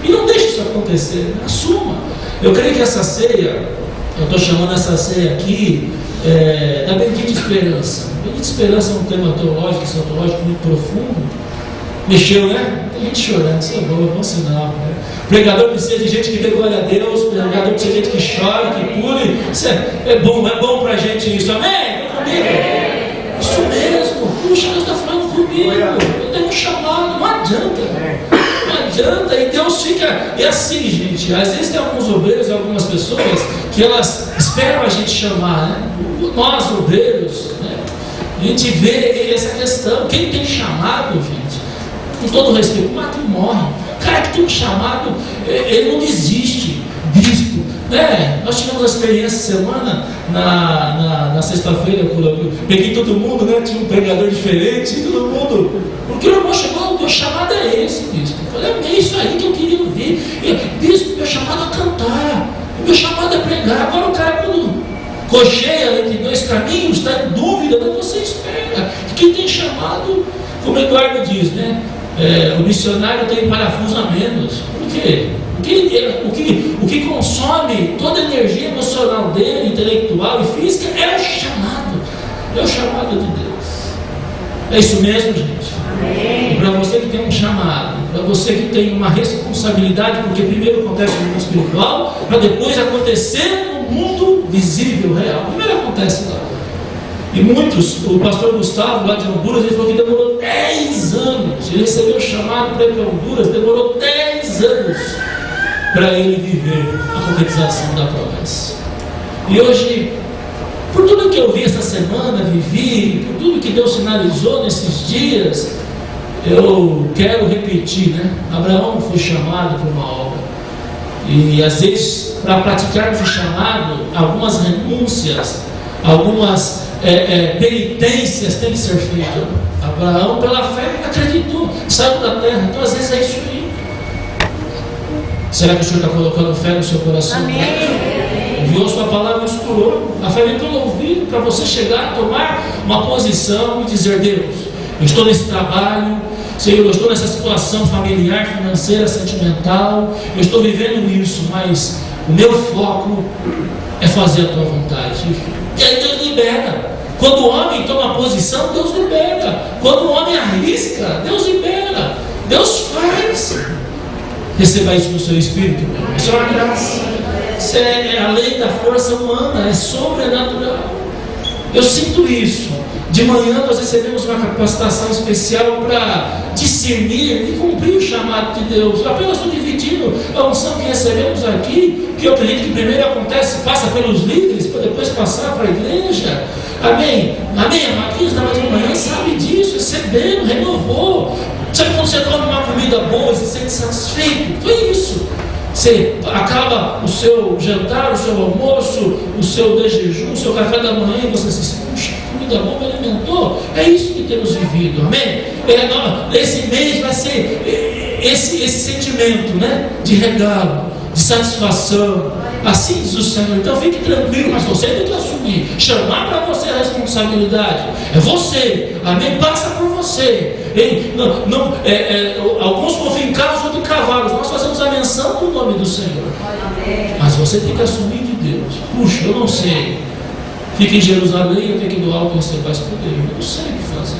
E não deixe isso acontecer, assuma. Eu creio que essa ceia, eu estou chamando essa ceia aqui da bendita esperança. Bendita esperança é um tema teológico, esotológico muito profundo. Mexeu, né? Tem gente chorando, isso é bom sinal. Né? O pregador precisa de gente que dê glória a Deus, o pregador precisa de gente que chora, que pule. Isso é bom para a gente isso, amém? Isso mesmo, puxa, Deus está falando comigo, eu tenho um chamado, não adianta, e Deus fica, e assim, gente, às vezes tem alguns obreiros e algumas pessoas que elas esperam a gente chamar, né? Nós obreiros, né? A gente vê essa questão, quem tem chamado, gente, com todo respeito, mata e morre. O cara que tem um chamado, ele não desiste. Bispo, né? Nós tivemos a experiência semana na sexta-feira, eu peguei todo mundo, né? Tinha um pregador diferente, todo mundo, porque o irmão chegou, o meu chamado é esse, bispo. Eu falei, é isso aí que eu queria ouvir. Bispo, meu chamado é cantar, o meu chamado é pregar. Agora o cara, quando cocheia entre dois caminhos, está em dúvida, mas você espera. Quem tem chamado, como o Eduardo diz, né? O missionário tem parafuso a menos. Por quê? O que consome toda a energia emocional dele, intelectual e física, é o chamado. É o chamado de Deus. É isso mesmo, gente? E para você que tem um chamado, para você que tem uma responsabilidade, porque primeiro acontece no mundo espiritual, para depois acontecer no mundo visível, real. Primeiro acontece lá. E muitos, o pastor Gustavo lá de Honduras, ele falou que demorou 10 anos. Ele recebeu o chamado para ir para Honduras, demorou 10 anos para ele viver a concretização da promessa. E hoje, por tudo que eu vi essa semana, vivi, por tudo que Deus sinalizou nesses dias, eu quero repetir, né? Abraão foi chamado para uma obra. E às vezes, para praticarmos o chamado, algumas renúncias, algumas penitências têm que ser feitas. Abraão, pela fé, acreditou, saiu da terra. Então, às vezes, é isso aí. Será que o Senhor está colocando fé no seu coração? Amém. Ouviu a sua palavra e escurou. A fé vem pelo ouvido, para você chegar a tomar uma posição e dizer: Deus, eu estou nesse trabalho, Senhor, eu estou nessa situação familiar, financeira, sentimental, eu estou vivendo isso, mas o meu foco é fazer a tua vontade. E aí Deus libera. Quando o homem toma posição, Deus libera. Quando o homem arrisca, Deus libera. Deus faz. Receba isso no seu espírito. Isso é uma graça. Isso é a lei da força humana, é sobrenatural. Eu sinto isso. De manhã nós recebemos uma capacitação especial para discernir e cumprir o chamado de Deus. Eu apenas estou dividindo a unção que recebemos aqui, que eu acredito que primeiro acontece, passa pelos líderes, para depois passar para a igreja. Amém? Amém? Amados, na de manhã sabe disso, recebendo, renovou. Sabe quando você come uma comida boa e se sente satisfeito? Foi isso. Você acaba o seu jantar, o seu almoço, o seu de jejum, o seu café da manhã e você se sente, puxa, comida boa, me alimentou. É isso que temos vivido, amém? Esse mês vai ser esse sentimento, né? De regalo, de satisfação. Assim diz o Senhor. Então fique tranquilo, mas você tem que assumir, chamar para você a responsabilidade. É você, amém? Passa por você. Alguns confiam em carros, outros em cavalos. Nós fazemos a menção do nome do Senhor. Mas você tem que assumir de Deus. Puxa, eu não sei. Fica em Jerusalém, eu tenho que ir do alto receber esse poder. Eu não sei o que fazer.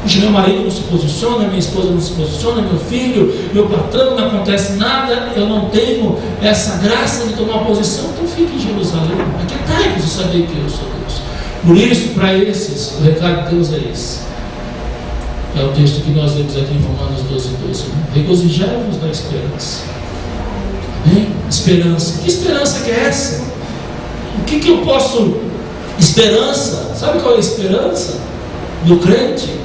Puxa, meu marido não se posiciona, minha esposa não se posiciona, meu filho, meu patrão, não acontece nada. Eu não tenho essa graça de tomar uma posição. Então fique em Jerusalém. Aquietai-vos e saber que eu sou Deus. Por isso, para esses, o recado de Deus é esse. É o texto que nós lemos aqui em Romanos 12:12. Regozijai-vos na esperança. Hein? Esperança. Que esperança que é essa? O que eu posso... Esperança. Sabe qual é a esperança do crente?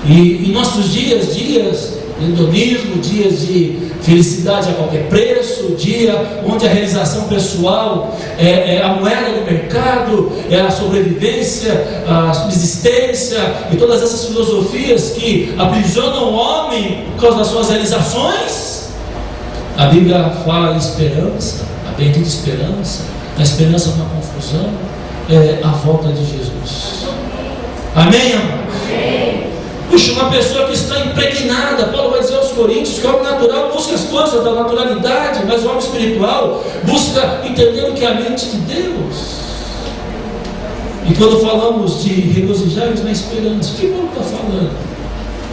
E em nossos dias de hedonismo, dias de felicidade a qualquer preço, dia onde a realização pessoal é a moeda do mercado, é a sobrevivência, a subsistência e todas essas filosofias que aprisionam o homem por causa das suas realizações. A Bíblia fala em esperança, a bendita esperança. A esperança na confusão é a volta de Jesus. Amém, amados? Puxa, uma pessoa que está impregnada, Paulo vai dizer aos Coríntios, que o homem natural busca as coisas da naturalidade, mas o homem espiritual busca entender o que é a mente de Deus. E quando falamos de regozijarmos na esperança, o que Paulo está falando?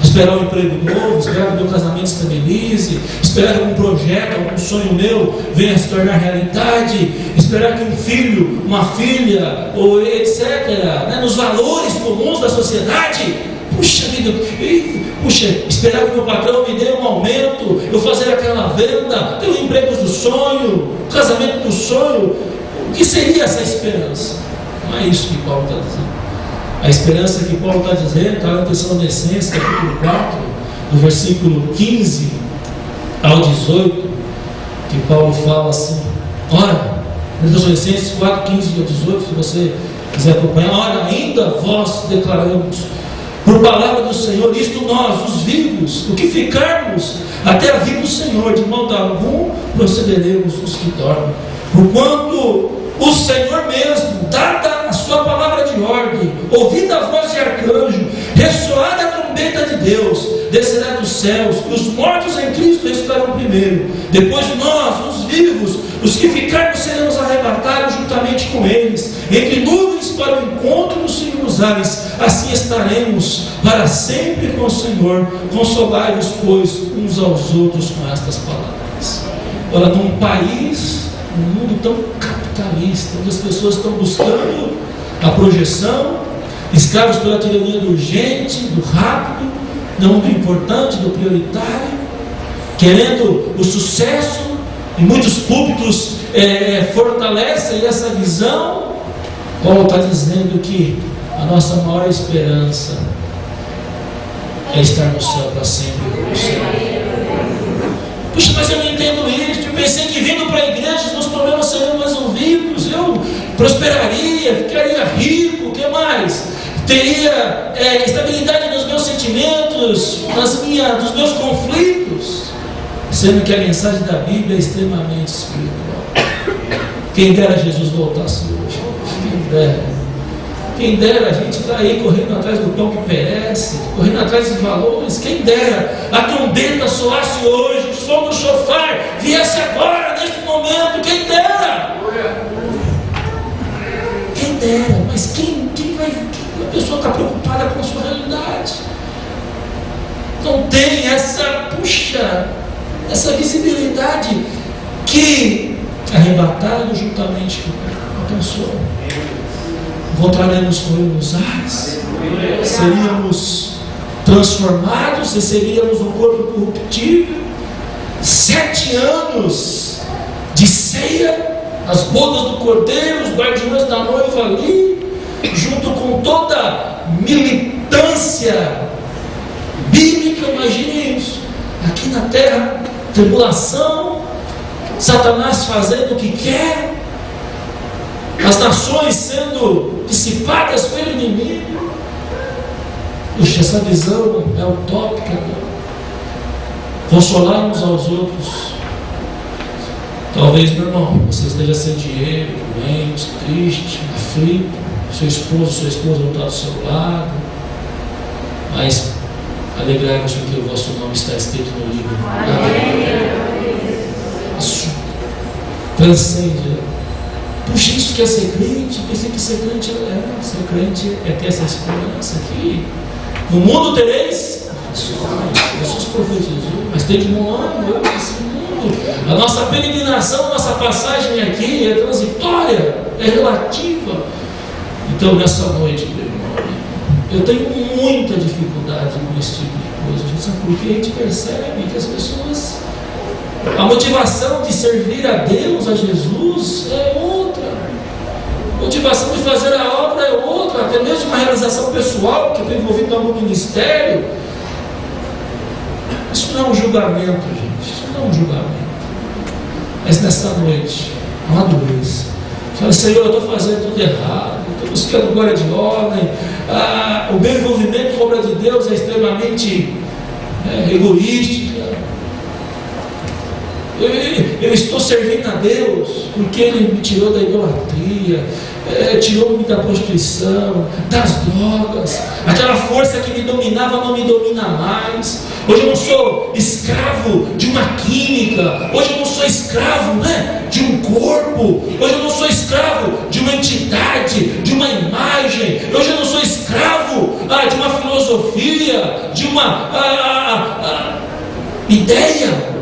Esperar um emprego novo, esperar que o meu casamento se estabilize, esperar que um projeto, algum sonho meu venha se tornar realidade, esperar que um filho, uma filha, ou etc., né, nos valores comuns da sociedade. Puxa vida, esperar que o meu patrão me dê um aumento, eu fazer aquela venda, ter o emprego do sonho, o casamento do sonho. O que seria essa esperança? Não é isso que Paulo está dizendo. A esperança que Paulo está dizendo está em Tessalonicenses, capítulo 4, do versículo 15 ao 18, que Paulo fala assim: ora, em Tessalonicenses 4, 15 ao 18, se você quiser acompanhar, ora, ainda vós declaramos por palavra do Senhor, isto nós, os vivos, o que ficarmos até a vinda do Senhor, de modo algum procederemos os que dormem. Porquanto o Senhor mesmo, dada a sua sua palavra de ordem, ouvida a voz de arcanjo, ressoada a trombeta de Deus, descerá dos céus, e os mortos em Cristo ressuscitarão primeiro. Depois nós, os vivos, os que ficarmos, seremos arrebatados juntamente com eles, entre nuvens para o encontro dos Senhor nos ares. Assim estaremos para sempre com o Senhor. Consolai-vos, pois, uns aos outros com estas palavras. Ora, num país, num mundo tão capitalista, onde as pessoas estão buscando a projeção, escravos pela tirania do urgente, do rápido, não do importante, do prioritário, querendo o sucesso, e muitos púlpitos fortalecem essa visão. Paulo está dizendo que a nossa maior esperança é estar no céu para sempre com o Senhor. Puxa, mas eu não entendo isso. Eu pensei que vindo para a igreja os meus problemas seriam resolvidos, eu prosperaria, ficaria rico, o que mais? Teria estabilidade nos meus sentimentos, dos meus conflitos. Sendo que a mensagem da Bíblia é extremamente espiritual. Quem dera Jesus voltasse hoje. Quem dera a gente está aí correndo atrás do pão que perece, correndo atrás de valores. Quem dera a trombeta soasse hoje, o som do chofar viesse agora, neste momento. Quem dera. Quem dera. Mas quem vai? A pessoa está preocupada com a sua realidade. Não tem essa visibilidade que arrebatado juntamente com a pessoa. Voltaremos com ele nos ares, seríamos transformados, receberíamos um corpo corruptível. 7 anos de ceia, as bodas do cordeiro, os guardiões da noiva ali, junto com toda a militância bíblica. Imagine isso, aqui na terra, tribulação, Satanás fazendo o que quer, as nações sendo dissipadas pelo inimigo. Puxa, essa visão é utópica, né? Consolar uns aos outros. Talvez, meu irmão, você esteja sem dinheiro, doente, triste, aflito, seu esposo, sua esposa não está do seu lado, mas alegrai-vos porque o vosso nome está escrito no livro. Isso transcende. Puxa, isso que é ser crente? Pensei que ser crente é ter essa esperança aqui. No mundo tereis aflições. Jesus profetizou, mas tem de bom ânimo nesse mundo. A nossa peregrinação, a nossa passagem aqui é transitória, é relativa. Então, nessa noite, meu irmão, eu tenho muita dificuldade com esse tipo de coisa. Sabe por quê? A gente percebe que as pessoas, a motivação de servir a Deus, a Jesus, é outra. A motivação de fazer a obra é outra. Até mesmo uma realização pessoal, que está envolvida no ministério. Isso não é um julgamento, gente. Isso não é um julgamento. Mas nessa noite, amadureça. Fala, Senhor, eu estou fazendo tudo errado. Estou buscando glória de homem. O meu envolvimento com a obra de Deus é extremamente egoística. Eu estou servindo a Deus porque Ele me tirou da idolatria, tirou-me da prostituição, das drogas. Aquela força que me dominava não me domina mais. Hoje eu não sou escravo de uma química. Hoje eu não sou escravo, de um corpo. Hoje eu não sou escravo de uma entidade, de uma imagem. Hoje eu não sou escravo de uma filosofia, de uma ideia.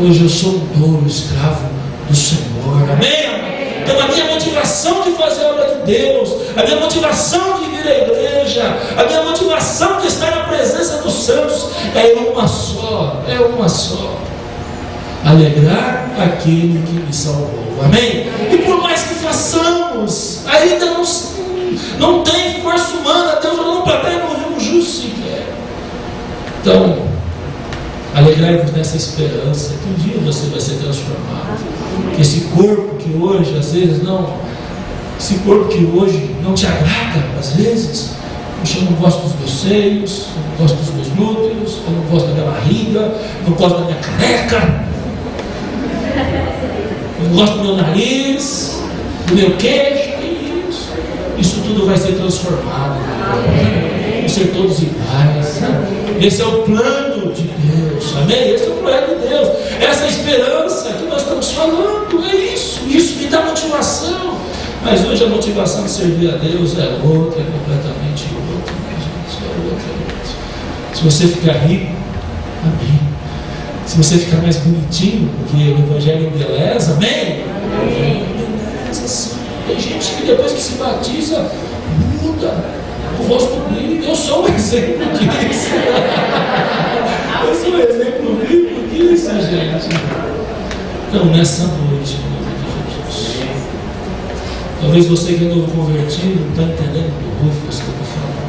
Hoje eu sou um touro, escravo do Senhor. Amém? Então a minha motivação de fazer a obra de Deus, a minha motivação de vir à igreja, a minha motivação de estar na presença dos santos é uma só. Alegrar aquele que me salvou. Amém? E por mais que façamos, ainda não tem força humana. Deus olhou para trás e não viu um justo sequer. Então, alegrai-vos nessa esperança que um dia você vai ser transformado. Que esse corpo que hoje, às vezes, esse corpo que hoje não te agrada, às vezes, eu não gosto dos meus seios, eu não gosto dos meus glúteos, eu não gosto da minha barriga, eu não gosto da minha careca, eu não gosto do meu nariz, do meu queixo. mundo vai ser transformado. Vamos ser todos iguais. Esse é o plano de Deus. Amém? Esse é o plano de Deus. Essa esperança que nós estamos falando. É isso. Isso que dá motivação. Mas hoje a motivação de servir a Deus é outra, é completamente outra. Gente, é outra. Se você ficar rico, amém. Se você ficar mais bonitinho, porque o Evangelho embeleza, amém? Embeleza, sim. Tem gente que depois que se batiza, muda. O rosto brilha. Eu sou um exemplo disso. Eu sou um exemplo vivo disso, gente. Então, nessa noite, em nome de Jesus. Talvez você que é novo convertido não está entendendo do Rufus que eu estou falando.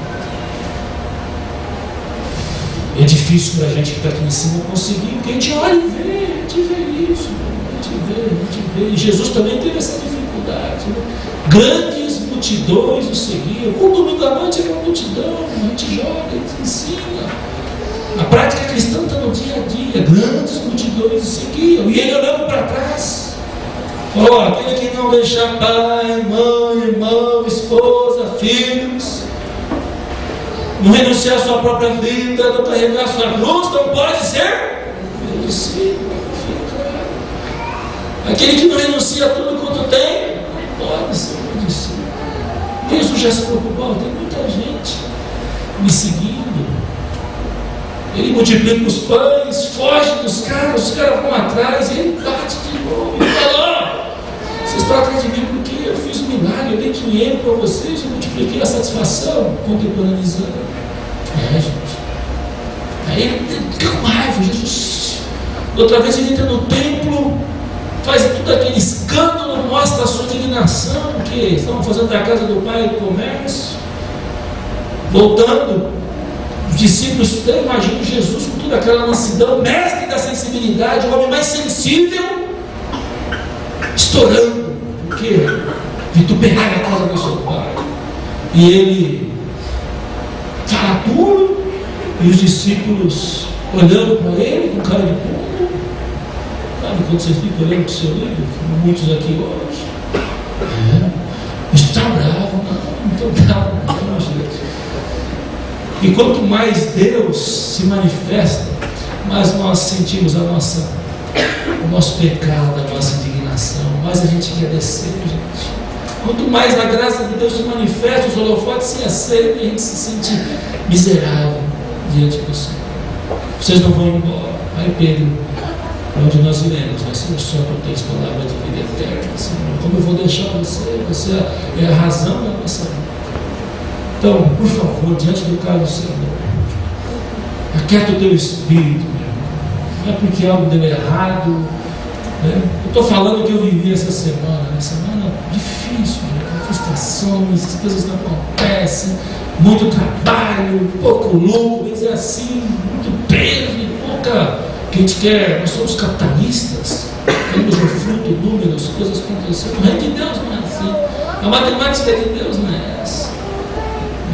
É difícil para a gente que está aqui em cima conseguir, porque a gente olha e vê, a gente vê isso, a gente vê. E Jesus também teve essa dificuldade. Né? Grandes multidões o seguiam. Um domingo à noite é uma multidão, a gente joga, a gente ensina. A prática cristã está no dia a dia. Grandes multidões o seguiam. E ele olhando para trás. Falou: aquele que não deixar pai, mãe, irmão, esposa, filhos, não renunciar à sua própria vida, não carregar a sua cruz, não pode ser meu discípulo. Aquele que não renuncia a tudo quanto tem, não pode ser meu discípulo. Jesus já se preocupou, tem muita gente me seguindo. Ele multiplica os pães, foge dos caras, os caras vão atrás, e ele bate de novo e fala: vocês estão atrás de mim porque eu fiz um milagre, eu dei dinheiro para vocês, eu multipliquei a satisfação, contemporaneizando. Gente. Aí ele fica com raiva, Jesus. Outra vez ele entra no templo, faz todo aquele escândalo, mostra a sua indignação, que estão fazendo da casa do pai do comércio. Voltando, os discípulos, eu imagino Jesus com toda aquela mansidão, mestre da sensibilidade, o homem mais sensível, estourando, porque vituperar a casa do seu pai. E ele fala tudo, e os discípulos olhando para ele com cara de puto. Sabe quando você fica olhando para o seu livro, como muitos aqui hoje? Está bravo, não estou bravo, não, gente. E quanto mais Deus se manifesta, mais nós sentimos o nosso pecado, a nossa indignação, mais a gente quer descer, gente. Quanto mais a graça de Deus se manifesta, os holofotes se acendem e a gente se sente miserável diante do Senhor. Vocês não vão embora. Aí Pedro, onde nós iremos? Vai ser o Senhor que tem palavra de vida eterna, Senhor. Como eu vou deixar você? Você é a razão da nossa vida. Então, por favor, diante do caso do Senhor, aquieta o teu espírito, meu irmão. Não é porque algo deu errado, né? Eu estou falando que eu vivi essa semana difícil, frustrações, as coisas não acontecem, muito trabalho, pouco lucro, mas é assim, muito peso e pouca, que a gente quer, nós somos capitalistas, queremos o fruto, números, coisas acontecendo. O reino de Deus não é assim, a matemática de Deus não é essa.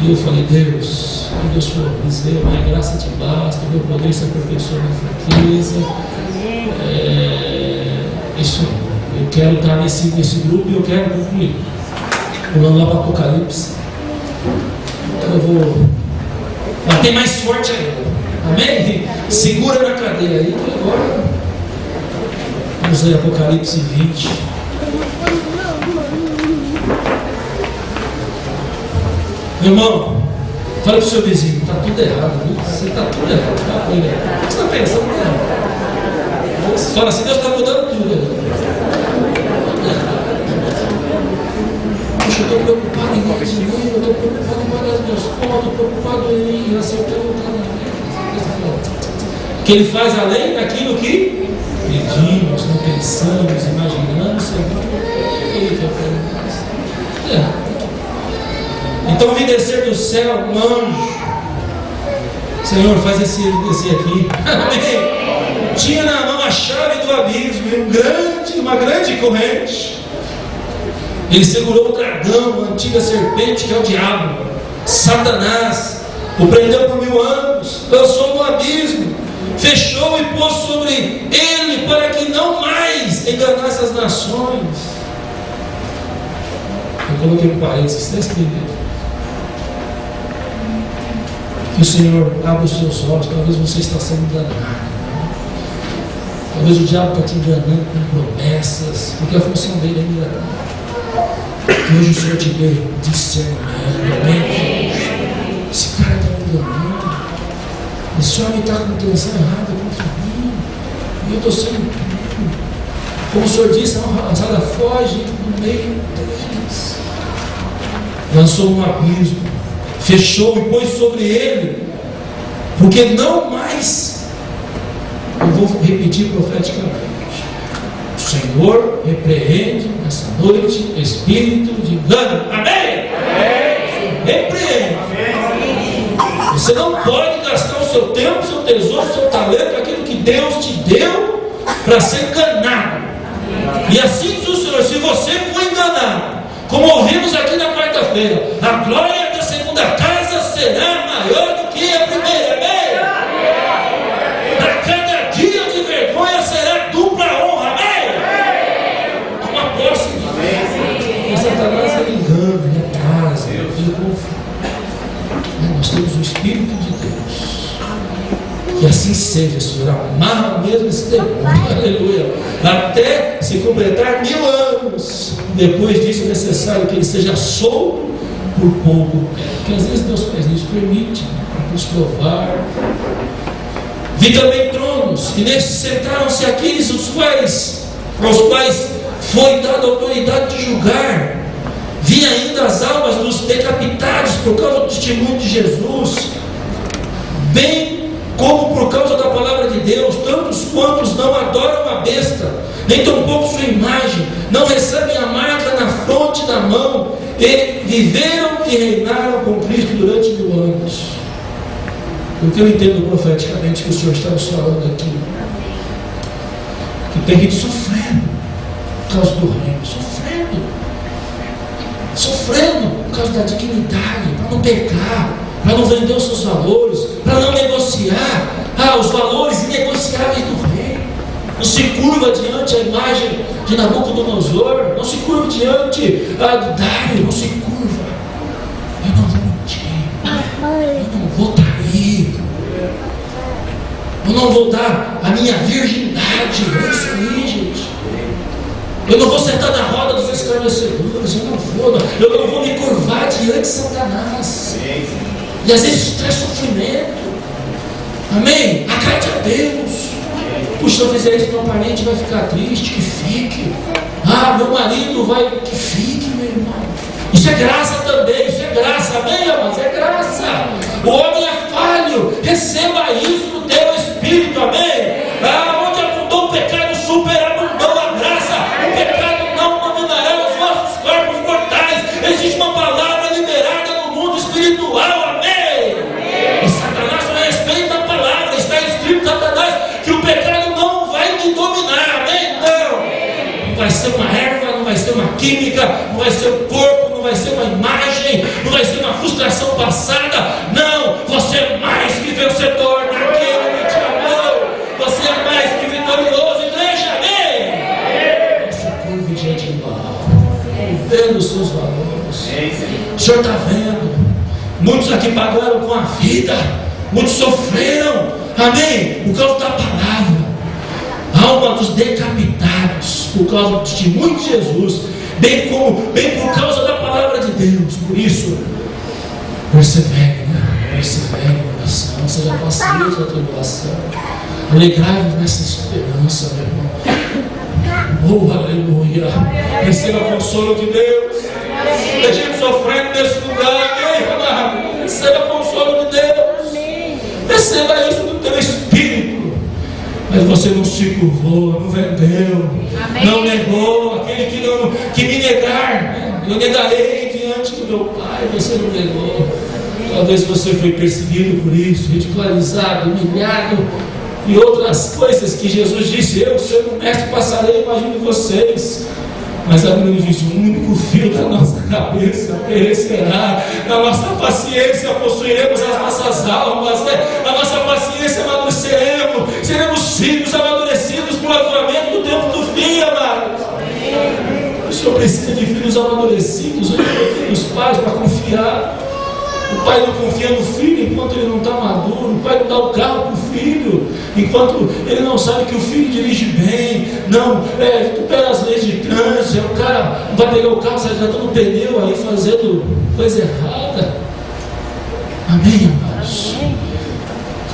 E eu falei: Deus for, dizer, minha graça te basta, o meu poder se aperfeiçoa na fraqueza. Isso aí. Eu quero estar nesse grupo e eu quero concluir. Pulando lá para Apocalipse. Então eu vou bater mais forte ainda. Amém? Segura na cadeira aí que agora. Vamos ler Apocalipse 20. Meu irmão, fala para o seu vizinho: está tudo errado, viu? Você está tudo errado. Tá? O que você está pensando? Você fala assim: Deus está mudando tudo. Poxa, eu estou preocupado em ganhar dinheiro, eu estou preocupado em pagar as minhas contas, estou preocupado em acertar o casamento. Que ele faz além daquilo que pedimos, não pensamos, imaginamos, ele quer fazer nós. Então vi descer do céu um anjo. Senhor, faz esse aqui. Amém. Tinha na mão a chave do abismo e uma grande corrente. Ele segurou o dragão, a antiga serpente, que é o diabo, Satanás, o prendeu por 1000 anos, lançou no abismo, fechou e pôs sobre ele para que não mais enganasse as nações. Eu coloquei um parênteses, está escrito. Que o Senhor abra os seus olhos. Talvez você está sendo enganado. Talvez o diabo está te enganando com promessas, porque a função dele é enganar. Que hoje o Senhor te dê discernimento. Amém? Esse cara está me enganando. Esse homem está com intenção errada contra mim. E eu estou sendo puro. Como o Senhor disse, a rapaziada foge no meio deles. Lançou um abismo, fechou e pôs sobre ele, porque não mais. Eu vou repetir profeticamente. O Senhor repreende nessa noite espírito de engano. Amém? Amém. Repreende. Amém. Você não pode gastar o seu tempo, o seu tesouro, o seu talento, aquilo que Deus te deu para ser enganado. E assim diz o Senhor: se você for enganado, como ouvimos aqui na quarta-feira, a glória da segunda casa será maior do que a primeira. Amém? Para cada dia de vergonha será dupla honra. Amém? Uma posse. Mas Satanás ele engana, ele atrasa, ele confunde. Nós temos o Espírito de Deus. Que assim seja, Senhor. Amarra mesmo esse demônio. Aleluia. Até se completar 1000 anos. Depois disso é necessário que ele seja solto por pouco tempo. Porque às vezes Deus faz isso, permite para nos provar. Vi também tronos, e nesses sentaram-se aqueles aos quais foi dada a autoridade de julgar. Vi ainda as almas dos decapitados por causa do testemunho de Jesus, bem como por causa da palavra de Deus, tantos quantos não adoram a besta, nem tampouco sua imagem, não recebem a marca na fronte da mão, e viveram e reinaram com Cristo durante 1000 anos. O que eu entendo profeticamente que o Senhor está nos falando aqui, que tem gente sofrendo por causa do reino, sofrendo por causa da dignidade, para não pecar, para não vender os seus valores, para não negociar os valores inegociáveis do rei. Não se curva diante a imagem de Nabucodonosor, não se curva diante do Dário, não se curva. Eu não vou mentir, eu não vou trair, eu não vou dar a minha virgindade. É isso aí, gente. Eu não vou sentar na roda dos escarnecedores, eu não vou me curvar diante de Satanás. E às vezes isso traz sofrimento. Amém? Acate a Deus. Puxa, se eu fizer isso, meu parente vai ficar triste. Que fique. Meu marido vai. Que fique, meu irmão. Isso é graça também. Isso é graça. Amém, amados? É graça. O homem é falho. Receba isso no teu espírito. Amém? Onde abundou o pecado, superabundou a graça. O pecado não dominará os vossos corpos mortais. Existe uma palavra liberada no mundo espiritual. Não vai ser uma erva, não vai ser uma química, não vai ser um corpo, não vai ser uma imagem, não vai ser uma frustração passada. Não, você é mais que vencedor naquele que te amou. Você é mais que vitorioso, igreja. Amém? Você curve diante do Baal, vendo os seus valores. O Senhor está vendo. Muitos aqui pagaram com a vida, muitos sofreram. Amém? Por causa da palavra. Alma dos decapitados por causa do testemunho de Jesus, bem por causa da palavra de Deus. Por isso, persevere na oração, seja paciente na tribulação, alegrai-vos nessa esperança, meu irmão. Aleluia. Receba consolo de Deus. Tem gente sofrendo nesse lugar, meu amado. Receba consolo de Deus. Receba isso do teu espírito. Mas você não se curvou, não vendeu, amém, não negou. Aquele que me negar, eu negarei diante do meu Pai. Você não negou. Talvez você foi perseguido por isso, ridicularizado, humilhado e outras coisas que Jesus disse: eu, sendo mestre, passarei, imagine vocês. Mas a Bíblia nos diz: o único fio da nossa cabeça perecerá. Na nossa paciência possuiremos as nossas almas, na nossa paciência amadureceremos, seremos filhos amadurecidos pelo avivamento do tempo do fim, amados. O Senhor precisa de filhos amadurecidos, dos pais, para confiar. O O pai não confia no filho enquanto ele não está maduro. O pai não dá o carro para o filho enquanto ele não sabe que o filho dirige bem. Não, recupera as leis de trânsito. O cara vai pegar o carro, sai jogando o pneu aí, fazendo coisa errada. Amém, amados?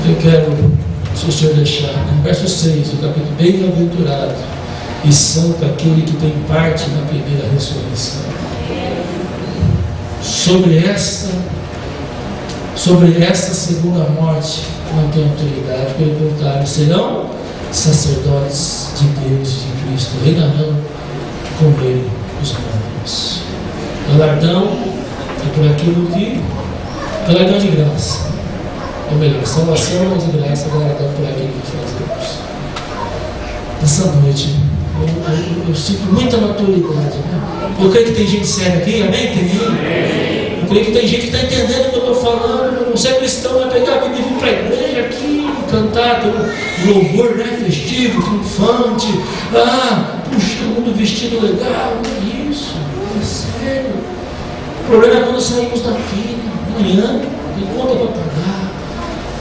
Eu quero, se o Senhor deixar, no verso 6 do capítulo: bem-aventurado e santo aquele que tem parte na primeira ressurreição. Sobre esta segunda morte não tem autoridade, pelo contrário, serão sacerdotes de Deus e de Cristo, reinarão com ele os milênios. Galardão é por aquilo que, galardão de graça, ou melhor, salvação é de graça, galardão por aquilo que fazemos. Nessa noite eu sinto muita maturidade, né? Eu creio que tem gente séria aqui, amém? Tem. Eu creio que tem gente que está entendendo o que eu estou falando. Você é cristão, vai pegar a Bíblia e vir para a igreja aqui, cantar, ter um louvor, né, festivo, triunfante. Puxa, todo mundo vestido legal. Não é isso, é sério. O problema é quando saímos daqui, amanhã, tem conta para pagar,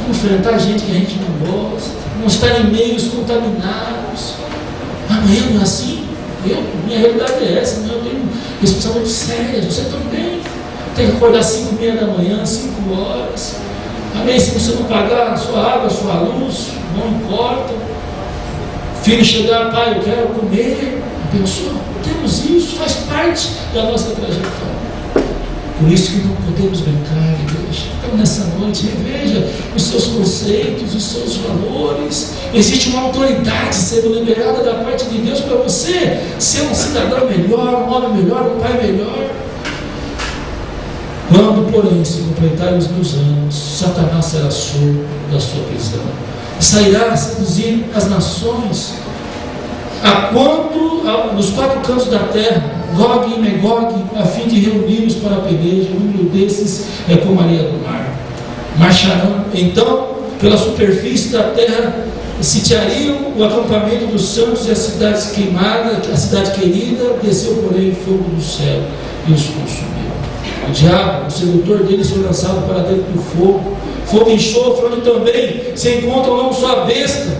enfrentar gente que a gente não gosta, não estar em meios contaminados. Amanhã não é assim? Minha realidade é essa, eu tenho responsabilidades sérias, você também. Tem que acordar 5h30 da manhã, 5 horas. Amém? Se você não pagar a sua água, a sua luz, não importa. Filho chegar, pai, eu quero comer. Pensou? Temos isso, faz parte da nossa trajetória. Por isso que não podemos brincar, igreja. Então nessa noite, reveja os seus conceitos, os seus valores. Existe uma autoridade sendo liberada da parte de Deus para você ser um cidadão melhor, um homem melhor, um pai melhor. Quando, porém, se completarem os 1000 anos, Satanás será solto da sua prisão. Sairá a seduzir as nações, nos 4 cantos da terra, Gog e Megog, a fim de reuni-los para a peleja. O número desses é como a areia do mar. Marcharão então pela superfície da terra, sitiariam o acampamento dos santos e as cidades queimadas, a cidade querida. Desceu, porém, fogo do céu e os consumiu. O diabo, o sedutor deles, foi lançado para dentro do fogo e enxofre, onde também se encontram não só a besta,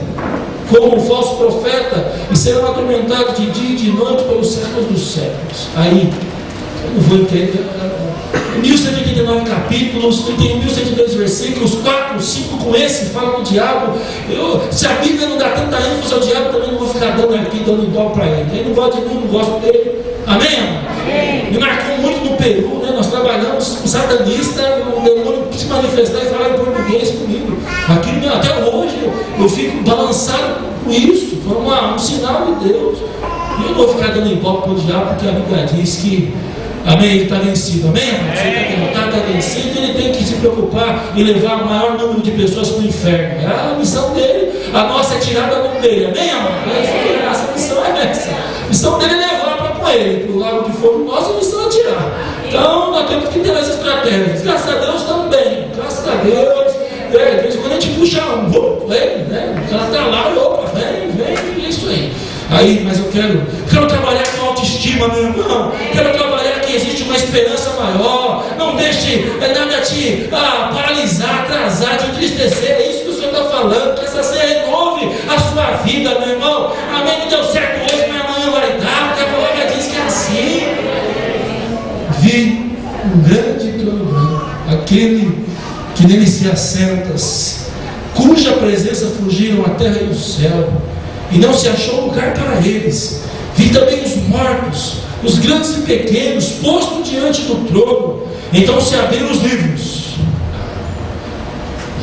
como um falso profeta, e serão atormentados de dia e de noite pelos séculos dos séculos. Aí, eu não vou entender. 1189 capítulos, tem 1102 versículos, 4, 5 com esse, falam do diabo. Se a Bíblia não dá tanta ênfase ao diabo, também não vou ficar dando aqui, dando dó para ele. Quem não gosta de mim, não gosta dele. Amém, amém? Me marcou muito no Peru, né? Nós trabalhamos com satanista, o demônio se manifestar e falar em português comigo. Aqui, até hoje eu fico balançado com isso. Foi um sinal de Deus. E eu não vou ficar dando ibope para o diabo, porque a Bíblia diz que, amém, ele está vencido. Amém, amém? Se ele está derrotado, está vencido, ele tem que se preocupar em levar o maior número de pessoas para o inferno. É a missão dele. A nossa é tirar da mão dele. Amém, amém? A nossa missão é essa. A missão dele é levar para ele, para o lago de fogo. Nossa missão é tirar. Então, nós temos que ter as estratégias. Graças a Deus também. Graças a Deus. Quando a gente puxa vem, né? O cara está lá e opa, vem, é isso aí. Aí, mas eu quero trabalhar com autoestima, meu irmão. Quero trabalhar que existe uma esperança maior. Não deixe nada te paralisar, atrasar, te entristecer. É isso que o Senhor está falando. Que essa você renove a sua vida, meu irmão. Amém, não deu certo hoje, mas amanhã vai dar. Porque a palavra diz que é assim. Vi um grande trono branco, aquele que nele se assentas, cuja presença fugiram a terra e o céu, e não se achou lugar para eles. Vi também os mortos, os grandes e pequenos, postos diante do trono. Então se abriram os livros.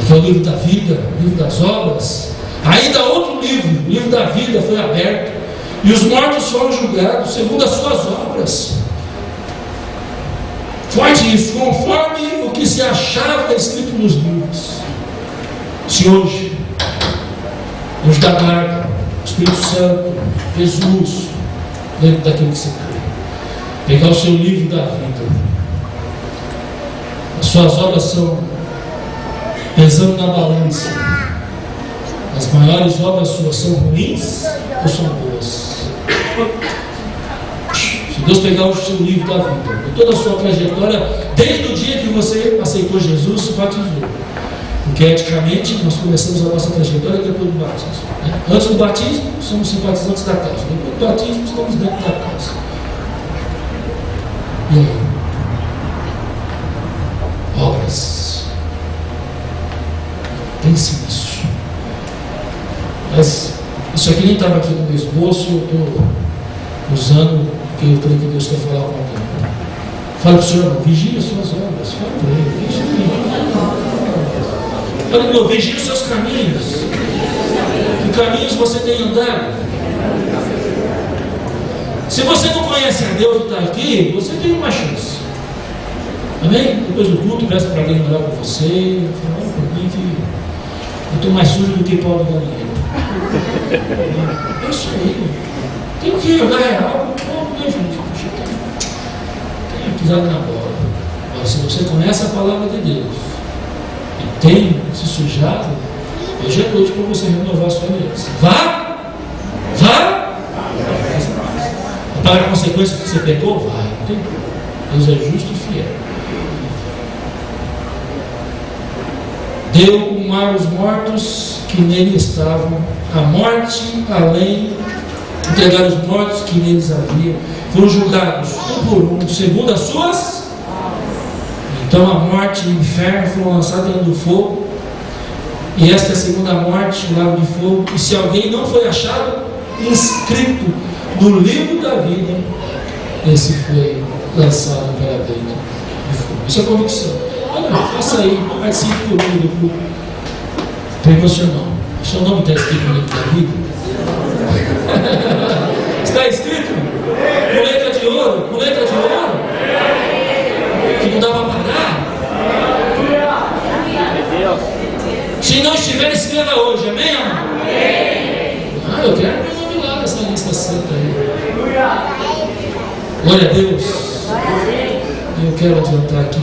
Aqui é o livro da vida, o livro das obras. Ainda outro livro, o livro da vida, foi aberto, e os mortos foram julgados segundo as suas obras. Forte isso, conforme o que se achava escrito nos livros. Se hoje, anjo da guarda, Espírito Santo, Jesus, dentro daquilo que você crê, pegar o seu livro da vida, as suas obras são pesando na balança. As maiores obras suas são ruins ou são boas? Se Deus pegar o seu livro da vida, toda a sua trajetória, desde o dia que você aceitou Jesus, se batizou. Porque eticamente nós começamos a nossa trajetória depois do batismo. Né? Antes do batismo, somos simpatizantes da casa. Depois do batismo, estamos dentro da casa. E aí? Obras. Pense nisso. Mas isso aqui nem estava aqui no meu esboço, eu estou usando porque eu creio que Deus quer falar com alguém. Fala para o Senhor, vigie as suas obras. Fala para ele, vigie os seus caminhos. Que caminhos você tem andado? Se você não conhece a Deus e está aqui, você tem uma chance. Amém? Depois do culto, peça para alguém orar por você. Fala por mim que eu estou mais sujo do que Paulo da Galinha. É isso aí. Tem que andar errado. Não, gente. Tenha pisado na bola. Agora, se você conhece a palavra de Deus e tem se sujado, hoje é noite para você renovar a sua aliança. Vá! Para a consequência que você pecou, vai. Deus é justo e fiel. Deu o mar aos mortos que nele estavam, a morte além, entregaram os mortos que neles havia, foram julgados um por um, segundo as suas. Então a morte e o inferno foram lançados dentro do fogo, e esta é a segunda morte, o lago de fogo. E se alguém não foi achado inscrito no livro da vida, esse foi lançado para dentro do fogo. Isso é convicção. Faça aí, participe comigo do grupo. Estou emocional. Seu nome está escrito no livro da vida? Está escrito? Com letra de ouro? Com letra de ouro? Que não dá para pagar? Se não estiver, escreva hoje, amém? Eu quero meu nome lá nessa lista santa aí. Glória a Deus. Eu quero adiantar aqui.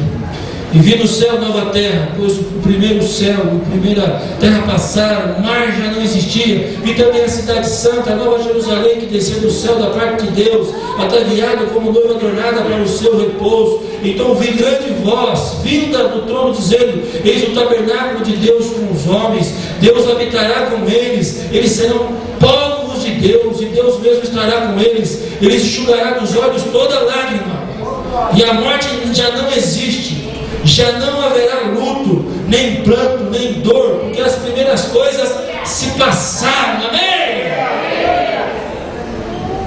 E vi no céu nova terra, pois o primeiro céu e a primeira terra passaram, o mar já não existia. Vi também a cidade santa, a nova Jerusalém, que descia do céu da parte de Deus, ataviada como noiva adornada para o seu repouso. Então vi grande voz, vinda do trono, dizendo: eis o tabernáculo de Deus com os homens, Deus habitará com eles, eles serão povos de Deus, e Deus mesmo estará com eles, eles enxugará dos olhos toda lágrima, e a morte já não existe. Já não haverá luto, nem pranto, nem dor, porque as primeiras coisas se passaram. Amém?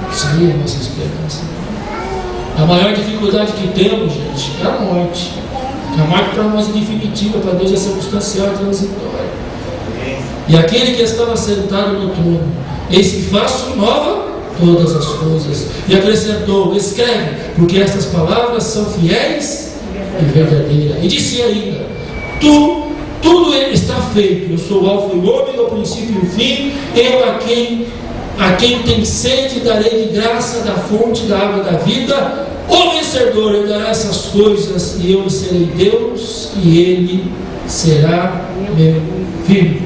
Isso aí é a nossa esperança. A maior dificuldade que temos, gente, é a morte. A morte para nós é definitiva, para Deus é circunstancial e transitória. E aquele que estava sentado no trono, eis que faço nova todas as coisas. E acrescentou: escreve, porque estas palavras são fiéis e verdadeira. E disse ainda: tudo está feito. Eu sou o alfa e o ômega, o princípio e o fim. Eu a quem tem sede darei de graça da fonte da água da vida. O vencedor herdará essas coisas, e eu lhe serei Deus, e ele será meu filho.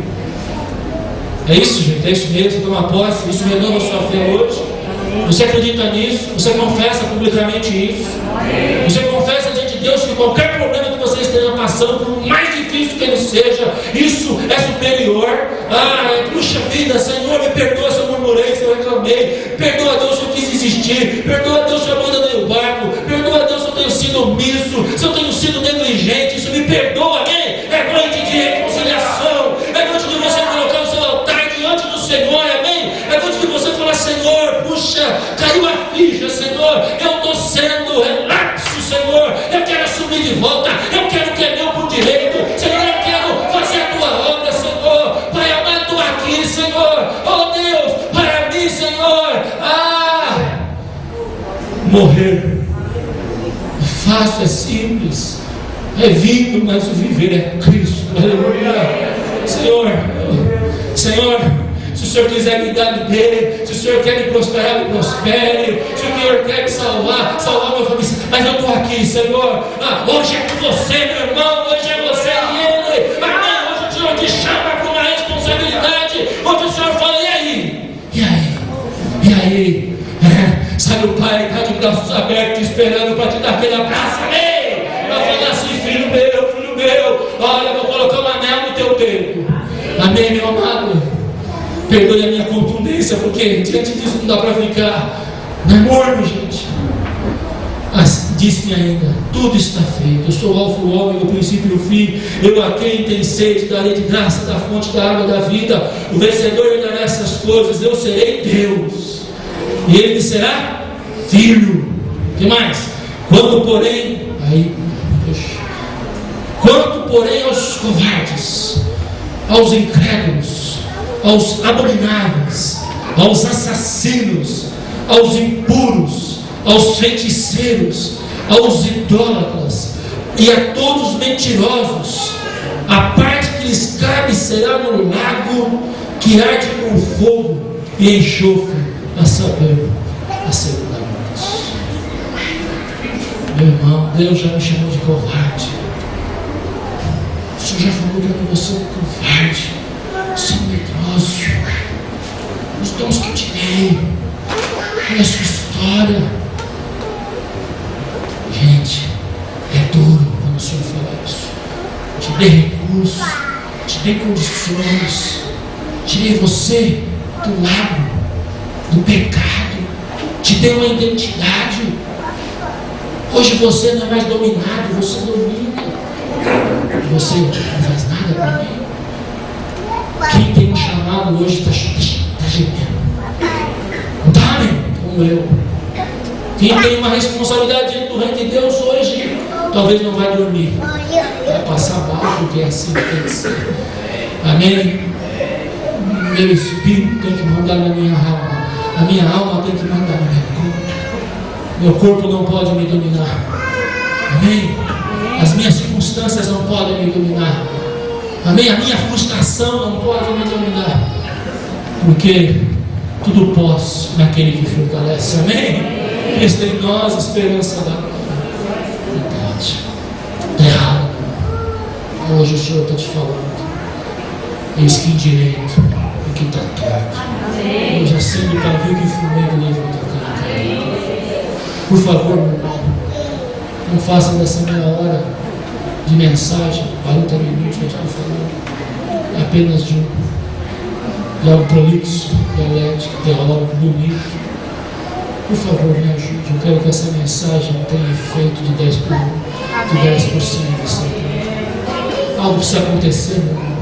É isso, gente, é isso mesmo. Toma posse, isso renova a sua fé hoje. Você acredita nisso? Você confessa publicamente isso? Você confessa diante de Deus que qualquer problema que você esteja passando, por mais difícil que ele seja, isso é superior? Puxa vida, Senhor, me perdoa se eu murmurei, se eu reclamei. Perdoa, Deus, se eu quis insistir. Perdoa, Deus, se eu abandonei o barco. Perdoa, Deus, se eu tenho sido omisso, se eu tenho sido negligente. Isso me perdoa, amém? É noite de reconciliação. É noite de você colocar o seu altar diante do Senhor, amém? É noite de você falar: Senhor, puxa, caiu a ficha, Senhor, eu estou sendo relapso, Senhor, eu quero assumir de volta, eu quero que é meu por direito, Senhor, eu quero fazer a tua obra, Senhor, Pai amado, estou aqui, Senhor, oh Deus, para mim, Senhor, morrer é fácil, é simples, é vivo, mas o viver é Cristo, aleluia. Senhor, se o Senhor quiser me dar, me dê. Se o Senhor quer me prosperar, me prospere. Se o Senhor quer me salvar minha família. Mas eu estou aqui, Senhor. Hoje é com você, meu irmão. Hoje é você e ele. Amém. Hoje o Senhor te chama com uma responsabilidade. Hoje o Senhor fala: e aí? Sabe o pai está de braços abertos, esperando para te dar aquele abraço, amém? Para falar assim, filho meu, olha, eu vou colocar um anel no teu dedo, amém, meu amado? Perdoe a minha contundência, porque diante disso não dá para ficar, não é morno, gente. Mas disse-me ainda, tudo está feito, eu sou o alfa e o ômega, o princípio e o fim, eu a quem tem sede darei de graça da fonte da água da vida, o vencedor me dará essas coisas, eu serei Deus, e ele me será filho. O que mais? Quanto porém aos covardes, aos incrédulos, aos abomináveis, aos assassinos, aos impuros, aos feiticeiros, aos idólatras e a todos os mentirosos, a parte que lhes cabe será no lago que arde com fogo e enxofre, a saber, a segunda morte. Meu irmão, Deus já me chamou de covarde. O Senhor já falou que você é um covarde, você é um medroso. Os dons que eu te dei, olha a sua história. Gente, é duro quando o Senhor fala isso. Te dei recursos, te dei condições, tirei você do lago, do pecado, te dei uma identidade. Hoje você não é mais dominado, você domina. Você não faz nada para mim. Quem tem um chamado hoje está gemendo. Não está, amém? Como eu. Quem tem uma responsabilidade diante do reino de Deus hoje, talvez não vai dormir. Vai passar mal, porque é assim que tem que ser. Amém? Meu espírito tem que mandar na minha alma. A minha alma tem que mandar no meu corpo. Meu corpo não pode me dominar. Amém? As minhas circunstâncias não podem me dominar. Amém? A minha frustração não pode me dominar. Porque tudo posso naquele que fortalece. Amém? Cristo em nós, esperança da verdade. Terra. Hoje o Senhor está te falando. Eis que direito o que está torto. Hoje acende para ver que fumei do livro da cara. Por favor, meu irmão, não faça dessa meia hora de mensagem, 40 minutos que eu estou falando, apenas de algo prolixo, dialético, teórico, bonito. Por favor, me ajude. Eu quero que essa mensagem tenha efeito de 10%, de 100%. Algo precisa acontecer, meu irmão.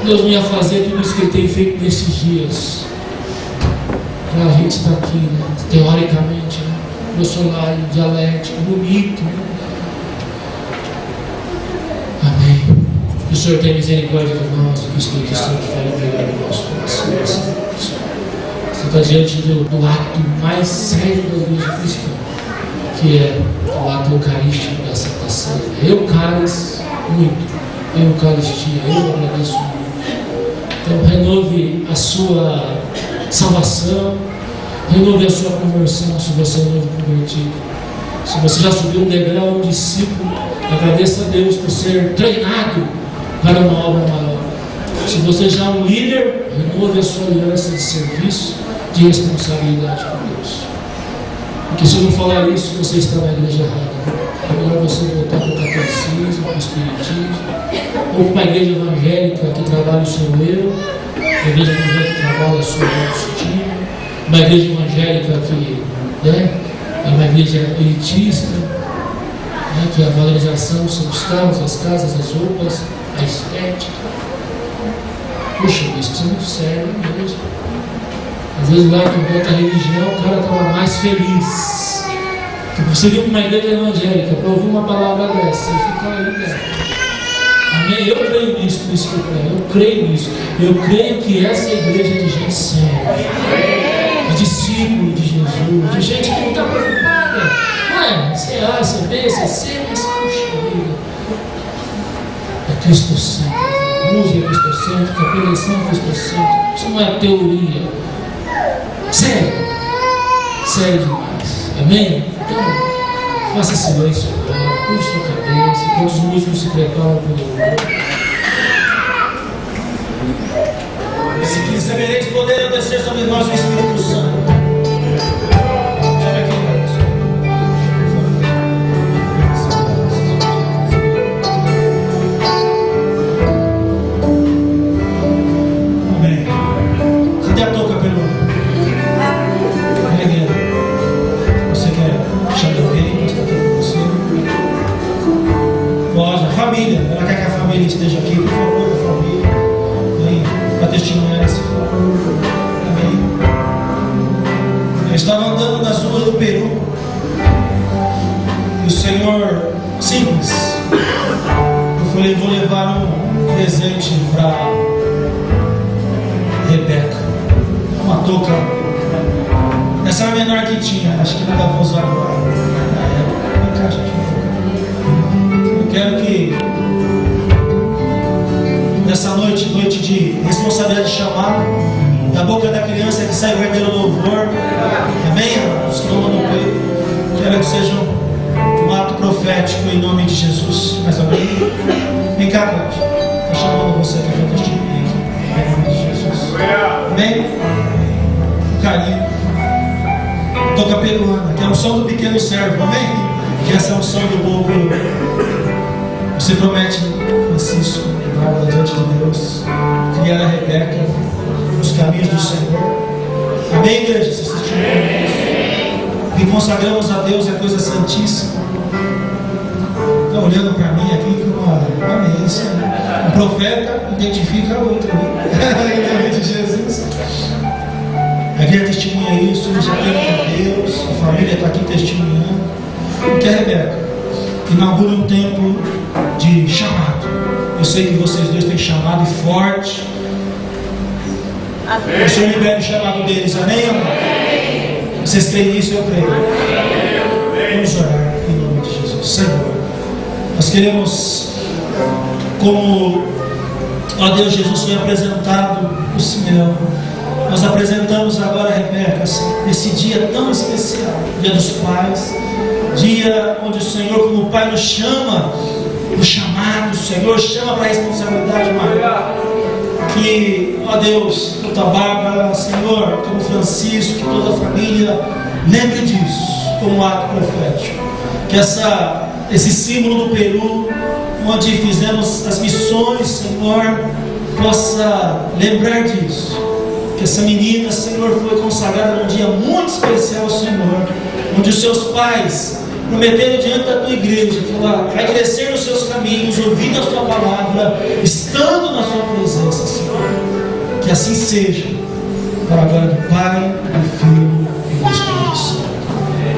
Deus não ia fazer tudo isso que Ele tem feito nesses dias para a gente estar aqui, né? Teoricamente, né? Grossolário, dialético, bonito, né? Amém. Que o Senhor tenha misericórdia de nós, que o Espírito Santo fale melhor no nosso coração. Você está diante do ato mais sério da igreja cristã, que é o ato eucarístico da Santa Ceia. Eucaris, muito. Eucaristia, eu agradeço muito. Então, renove a sua salvação, renove a sua conversão, se você é novo convertido. Se você já subiu um degrau, um discípulo, agradeça a Deus por ser treinado para uma obra maior. Se você já é um líder, renove a sua aliança de serviço, de responsabilidade com Deus. Porque se eu não falar isso, você está na igreja errada. É melhor você voltar para o catolicismo, para o espiritismo, ou para uma igreja evangélica que trabalha o seu eu, uma igreja evangélica que trabalha a sua autoestima, uma igreja evangélica que é uma igreja elitista, que é a valorização dos seus carros, as casas, as roupas, a estética. Puxa, isso é muito sério mesmo. Às vezes lá com outra religião o cara estava mais feliz. Você viu uma igreja evangélica para ouvir uma palavra dessa e ficar aí dentro. Amém? Eu creio nisso, por isso que eu creio nisso. Eu creio que essa é a igreja de gente séria, de discípulo de Jesus, de gente que não está preocupada. Não é? Você é A, você é B, você é C, mas puxa vida. É cristocêntrico. Música é cristocêntrica, a pregação é cristocêntrica. Isso não é teoria. Sério. Sério demais. Amém? Então, faça silêncio agora, curva sua cabeça, enquanto os músicos se preparam para o louvor. E se recebereis poder a descer sobre nós o Espírito Santo. Olha aqui, Senhor, simples. Eu falei, vou levar um presente para Rebeca. Uma touca. Essa é a menor que tinha, acho que não dá para usar agora. Vem cá, gente. Eu quero que nessa noite, noite de responsabilidade de chamado, da boca da criança que sai verdadeiro louvor. Amém, irmãos? Que não mandam peito. Quero que seja um ato profético em nome de Jesus. Mais alguém? Vem cá, Cláudio. Está chamando você aqui para testemunhar. Em nome de Jesus. Amém? Um carinho. Toca peruana, que é a unção do pequeno servo. Amém? Que essa é a unção do povo. Você promete, Francisco, diante de Deus, criar a Rebeca nos caminhos do Senhor. Amém, igreja? Se assistiu o que consagramos a Deus é coisa santíssima. Está olhando para mim aqui com uma amência. Um profeta identifica o outro. Em nome de Jesus. A igreja testemunha isso, ele já tem a Deus, a família está aqui testemunhando. Que é Rebeca inaugura um tempo de chamado. Eu sei que vocês dois têm chamado e forte. O Senhor libera o chamado deles, amém, amor? Vocês creem nisso? Eu creio. Vamos orar em nome de Jesus. Senhor, nós queremos, como, ó Deus, Jesus foi apresentado o Simeão, nós apresentamos agora a Rebeca, nesse dia tão especial, dia dos pais, dia onde o Senhor, como Pai, nos chama o chamado, o Senhor chama para a responsabilidade maior. Que, ó Deus, tanto a Bárbara, Senhor, como Francisco, que toda a família lembre disso como um ato profético. Que esse símbolo do Peru, onde fizemos as missões, Senhor, possa lembrar disso. Que essa menina, Senhor, foi consagrada num dia muito especial, Senhor, onde os seus pais prometeram diante da tua igreja, vai crescer nos seus caminhos, ouvindo a tua palavra, estando na sua presença, Senhor. Que assim seja, para a glória do Pai, do Filho e do Espírito Santo.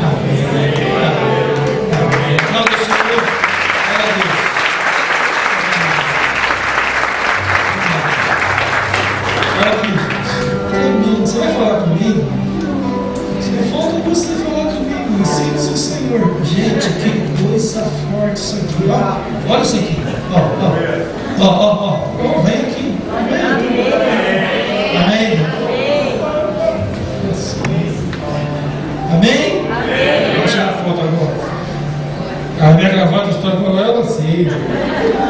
Amém. Amém. Glória ao Senhor. Glória a Deus. Olha aqui, gente. Você vai falar comigo? Falta você falar comigo. Ensine-se o Senhor. Gente, que coisa forte isso aqui. Ó, olha isso aqui. Ó. Vem aqui. Amém. Amém? Vou tirar a foto agora. A minha gravata está com ela, sim.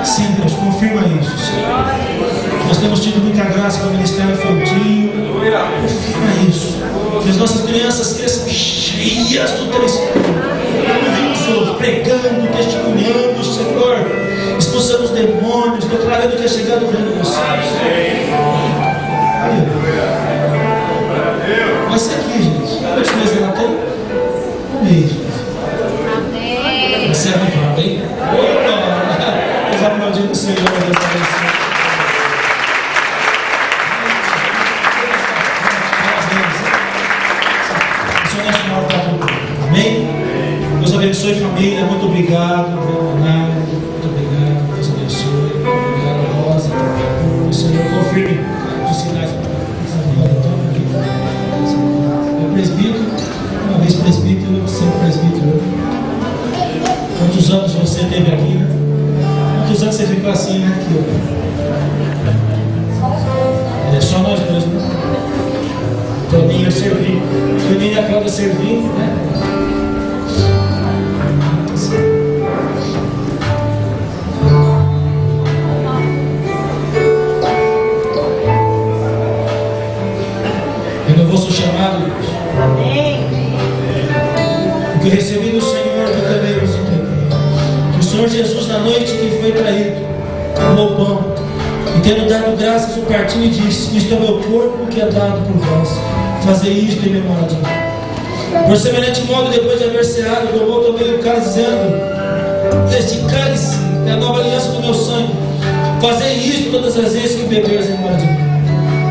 Sim, Deus, confirma isso, Senhor. Nós temos tido muita graça com o ministério infantil. Confirma isso. Que as nossas crianças cresçam cheias do teu Espírito. Como vimos hoje, pregando, testemunhando, Senhor, expulsando os demônios, declarando que é chegado o reino dos céus. Vai ser aqui, gente. Quantos meses ela tem? Um mês. Você é muito bem? Nós aplaudimos o Senhor dessa vez. Amém? Deus abençoe família, muito obrigado. Muito obrigado, Deus abençoe. Obrigado, Rosa. O Senhor confirme os sinais. É presbítero, uma vez presbítero, sempre presbítero. Quantos anos você teve aqui, né? Quantos anos você ficou assim, né? Aqui, ó. É só nós dois, né? Toninho eu servi. Toninho e a Cláudia servindo, né? Renovou seu chamado, Deus. Amém. O que recebi do Senhor, eu também vos entreguei. Que o Senhor Jesus, na noite que foi traído, tomou o pão, e tendo dado graças, o partiu e disse: isto é meu corpo que é dado por vós. Fazer isto em memória de mim. Por semelhante modo, depois de haver ceado, tomou também o cálice, dizendo: este cálice é a nova aliança do meu sangue. Fazei isto todas as vezes que beberes em memória de mim.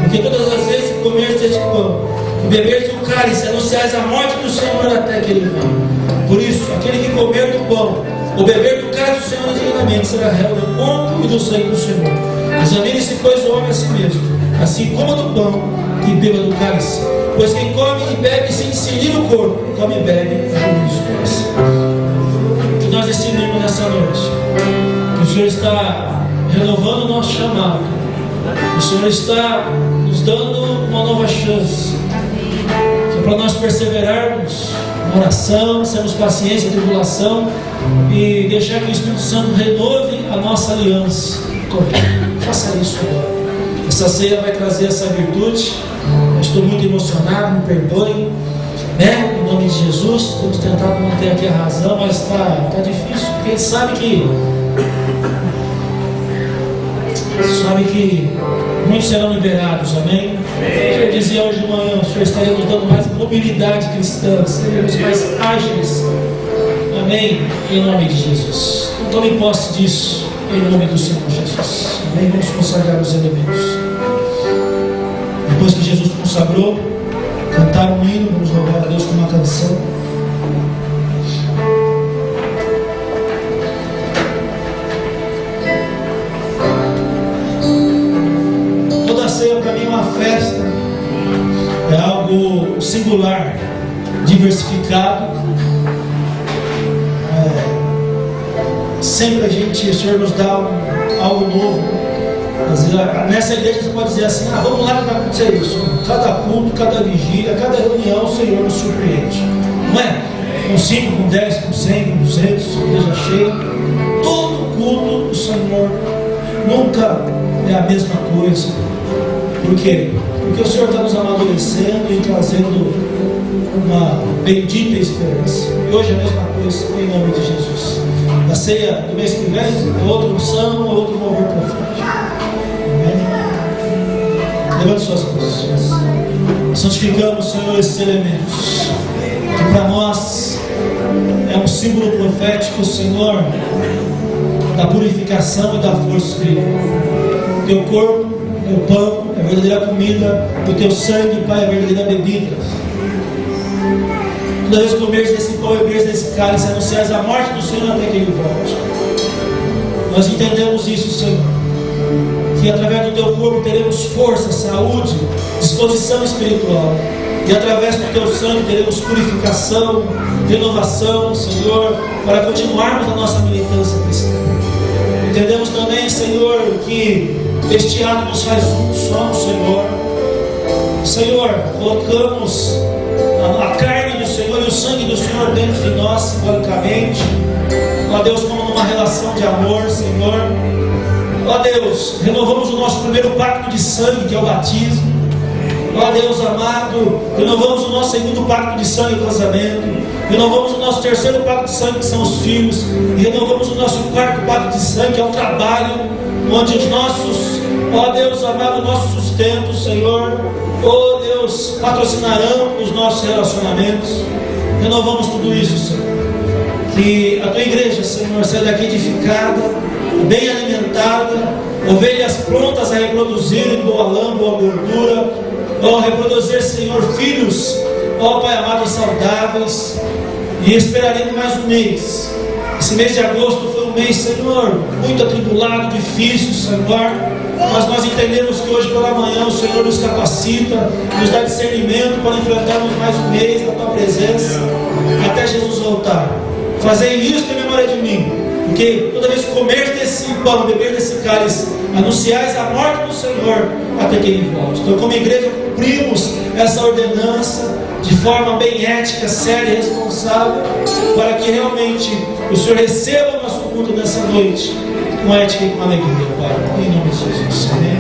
Porque todas as vezes que comeres este pão e beberes o cálice, anunciais a morte do Senhor até que ele venha. Por isso, aquele que comer do pão ou beber do cálice do Senhor indignamente será réu do corpo e do sangue do Senhor. Examine-se, pois, o homem a si mesmo, assim coma do pão e beba do cálice. Pois quem come e bebe sem discernir o corpo, come e bebe juízo. Que nós decidimos nessa noite que o Senhor está renovando o nosso chamado. O Senhor está nos dando uma nova chance, que é para nós perseverarmos na oração, sermos pacientes em tribulação e deixar que o Espírito Santo renove a nossa aliança. Faça isso agora. Essa ceia vai trazer essa virtude. Eu estou muito emocionado, me perdoem, né? Em nome de Jesus, temos tentado manter aqui a razão, mas está difícil, porque a gente sabe que muitos serão liberados, amém? Eu dizia hoje de manhã, o Senhor estaria nos dando mais mobilidade cristã, seremos mais ágeis, amém? Em nome de Jesus. Então tome posse disso, em nome do Senhor Jesus, amém? Vamos consagrar os elementos. Depois que Jesus consagrou, cantar um hino, vamos louvar a Deus com uma canção. Toda ceia para mim é uma festa, é algo singular, diversificado. Sempre o Senhor nos dá algo novo. Nessa igreja você pode dizer assim: vamos lá que vai acontecer isso. Cada culto, cada vigília, cada reunião o Senhor nos surpreende. Não é? Com 5, com 10, com 100, com 200, igreja cheia. Todo culto do Senhor nunca é a mesma coisa. Por quê? Porque o Senhor está nos amadurecendo e trazendo uma bendita esperança. E hoje é a mesma coisa, em nome de Jesus. A ceia do mês que vem é outra unção, é outro mover profético. Levante suas mãos. Santificamos, Senhor, esses elementos, que para nós é um símbolo profético, Senhor, da purificação e da força espiritual. O teu corpo, o teu pão é a verdadeira comida, o teu sangue, Pai, é a verdadeira bebida. Toda vez que comeres desse pão e beberes desse cálice, anunciais a morte do Senhor até que Ele volte. Nós entendemos isso, Senhor, que através do teu corpo teremos força, saúde, disposição espiritual, e através do teu sangue teremos purificação, renovação, Senhor, para continuarmos a nossa militância cristã. Entendemos também, Senhor, que este ato nos faz um só, Senhor. Senhor, colocamos a carne do Senhor e o sangue do Senhor dentro de nós, simbolicamente. Ó Deus, como numa relação de amor, Senhor. Ó Deus, renovamos o nosso primeiro pacto de sangue, que é o batismo. Ó Deus amado, renovamos o nosso segundo pacto de sangue, o casamento. Renovamos o nosso terceiro pacto de sangue, que são os filhos. E renovamos o nosso quarto pacto de sangue, que é o trabalho, onde os nossos, ó Deus amado, o nosso sustento, Senhor, ó Deus, patrocinarão os nossos relacionamentos. Renovamos tudo isso, Senhor. Que a tua igreja, Senhor, seja daqui edificada, bem alimentada, ovelhas prontas a reproduzir boa lã, boa gordura, ó, reproduzir, Senhor, filhos, ó Pai amado, saudáveis. E esperaremos mais um mês. Esse mês de agosto foi um mês, Senhor, muito atribulado, difícil, Senhor, mas nós entendemos que hoje pela manhã o Senhor nos capacita, nos dá discernimento para enfrentarmos mais um mês na tua presença, até Jesus voltar. Fazei isso em memória de mim, porque toda vez que comer desse pão, beber desse cálice, anunciais a morte do Senhor até que Ele volte. Então, como igreja, cumprimos essa ordenança de forma bem ética, séria e responsável, para que realmente o Senhor receba o nosso culto nessa noite com ética e com alegria, Pai, em nome de Jesus. Amém.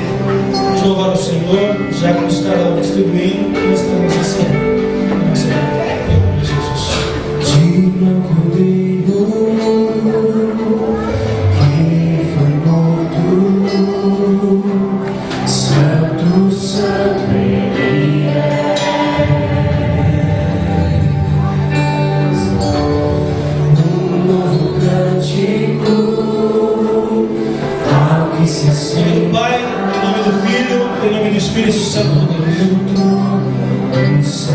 Vamos louvar ao Senhor, já que nos estarão distribuindo, nós estamos encerrando. Em nome de Jesus. Em nome do Pai, em nome do Filho, em nome do Espírito Santo de Deus.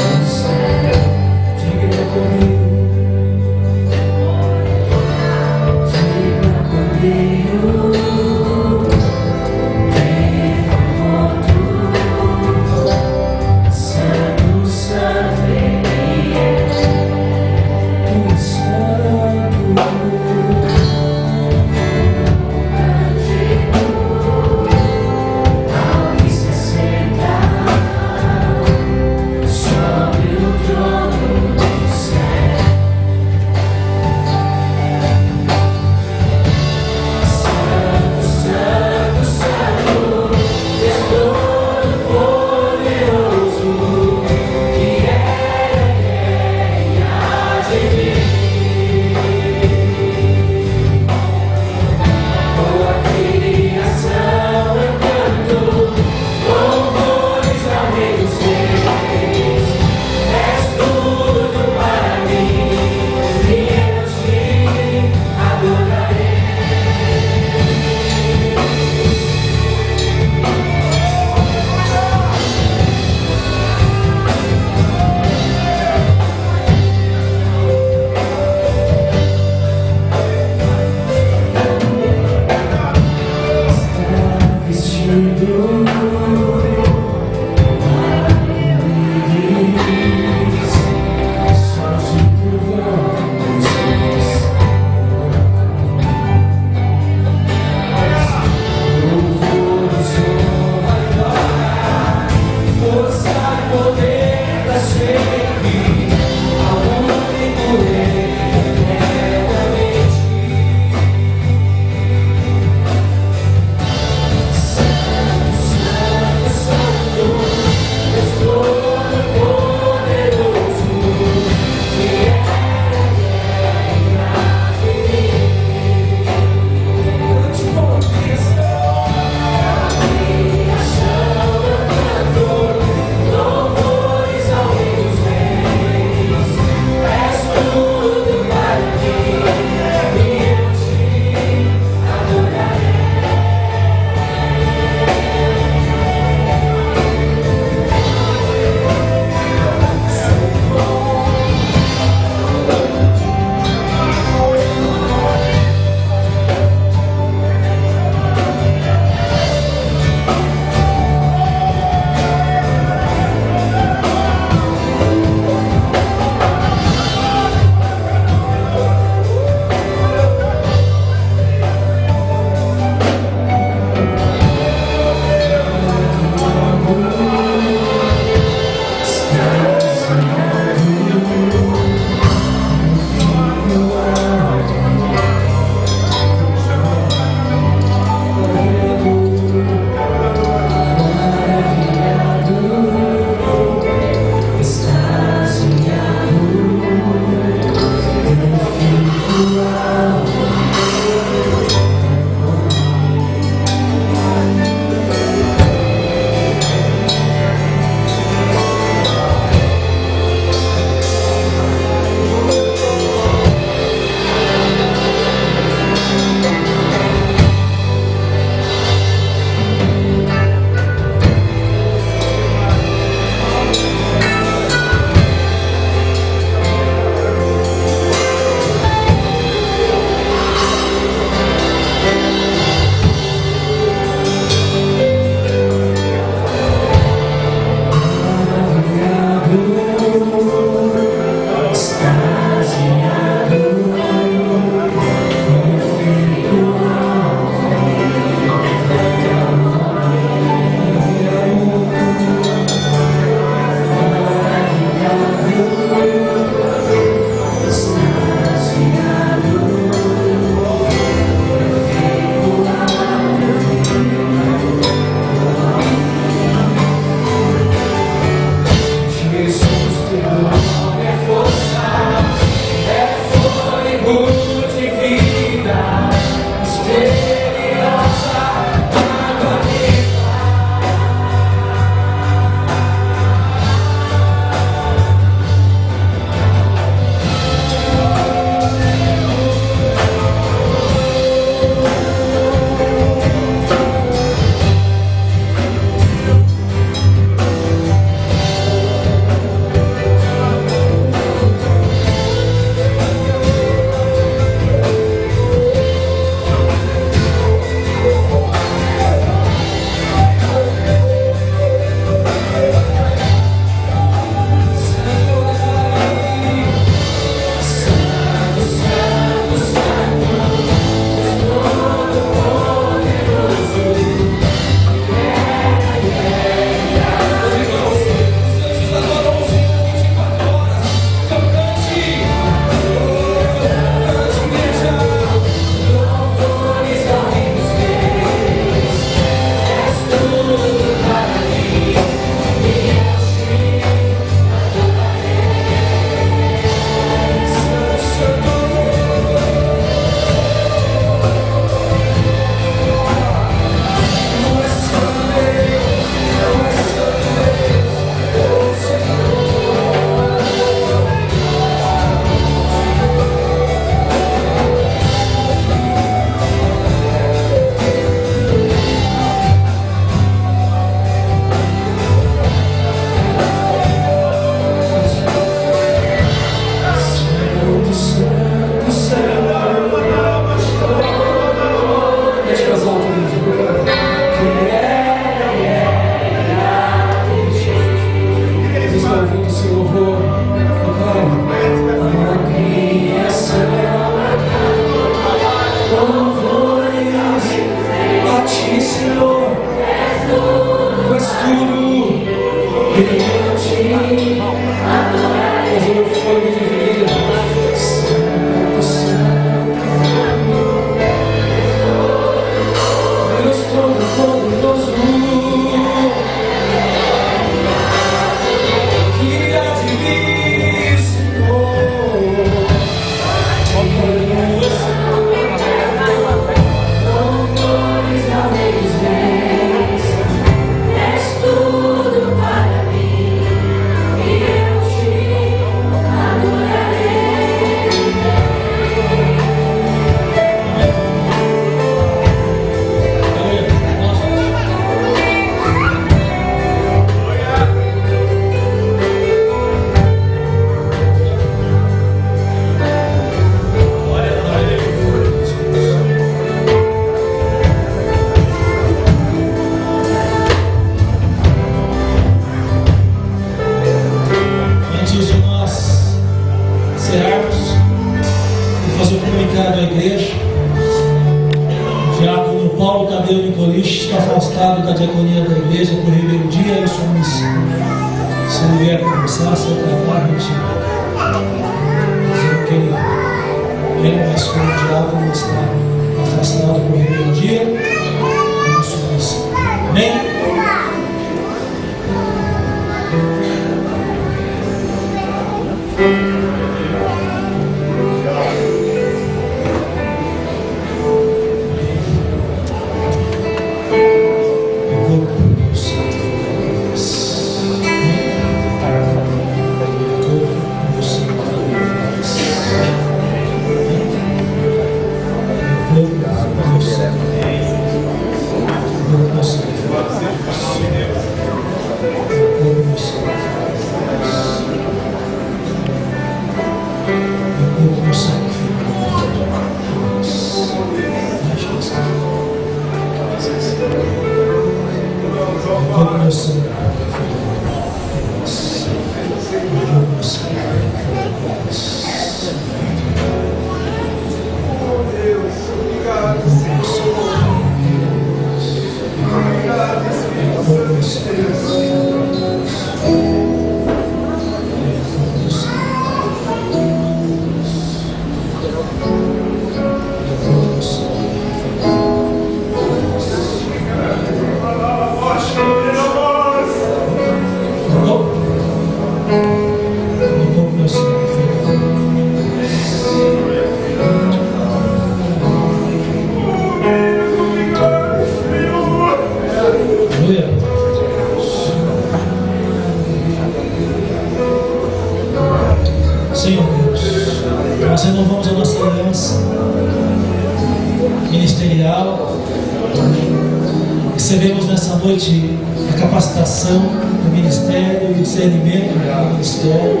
Recebemos nessa noite a capacitação do ministério e o discernimento do ministério.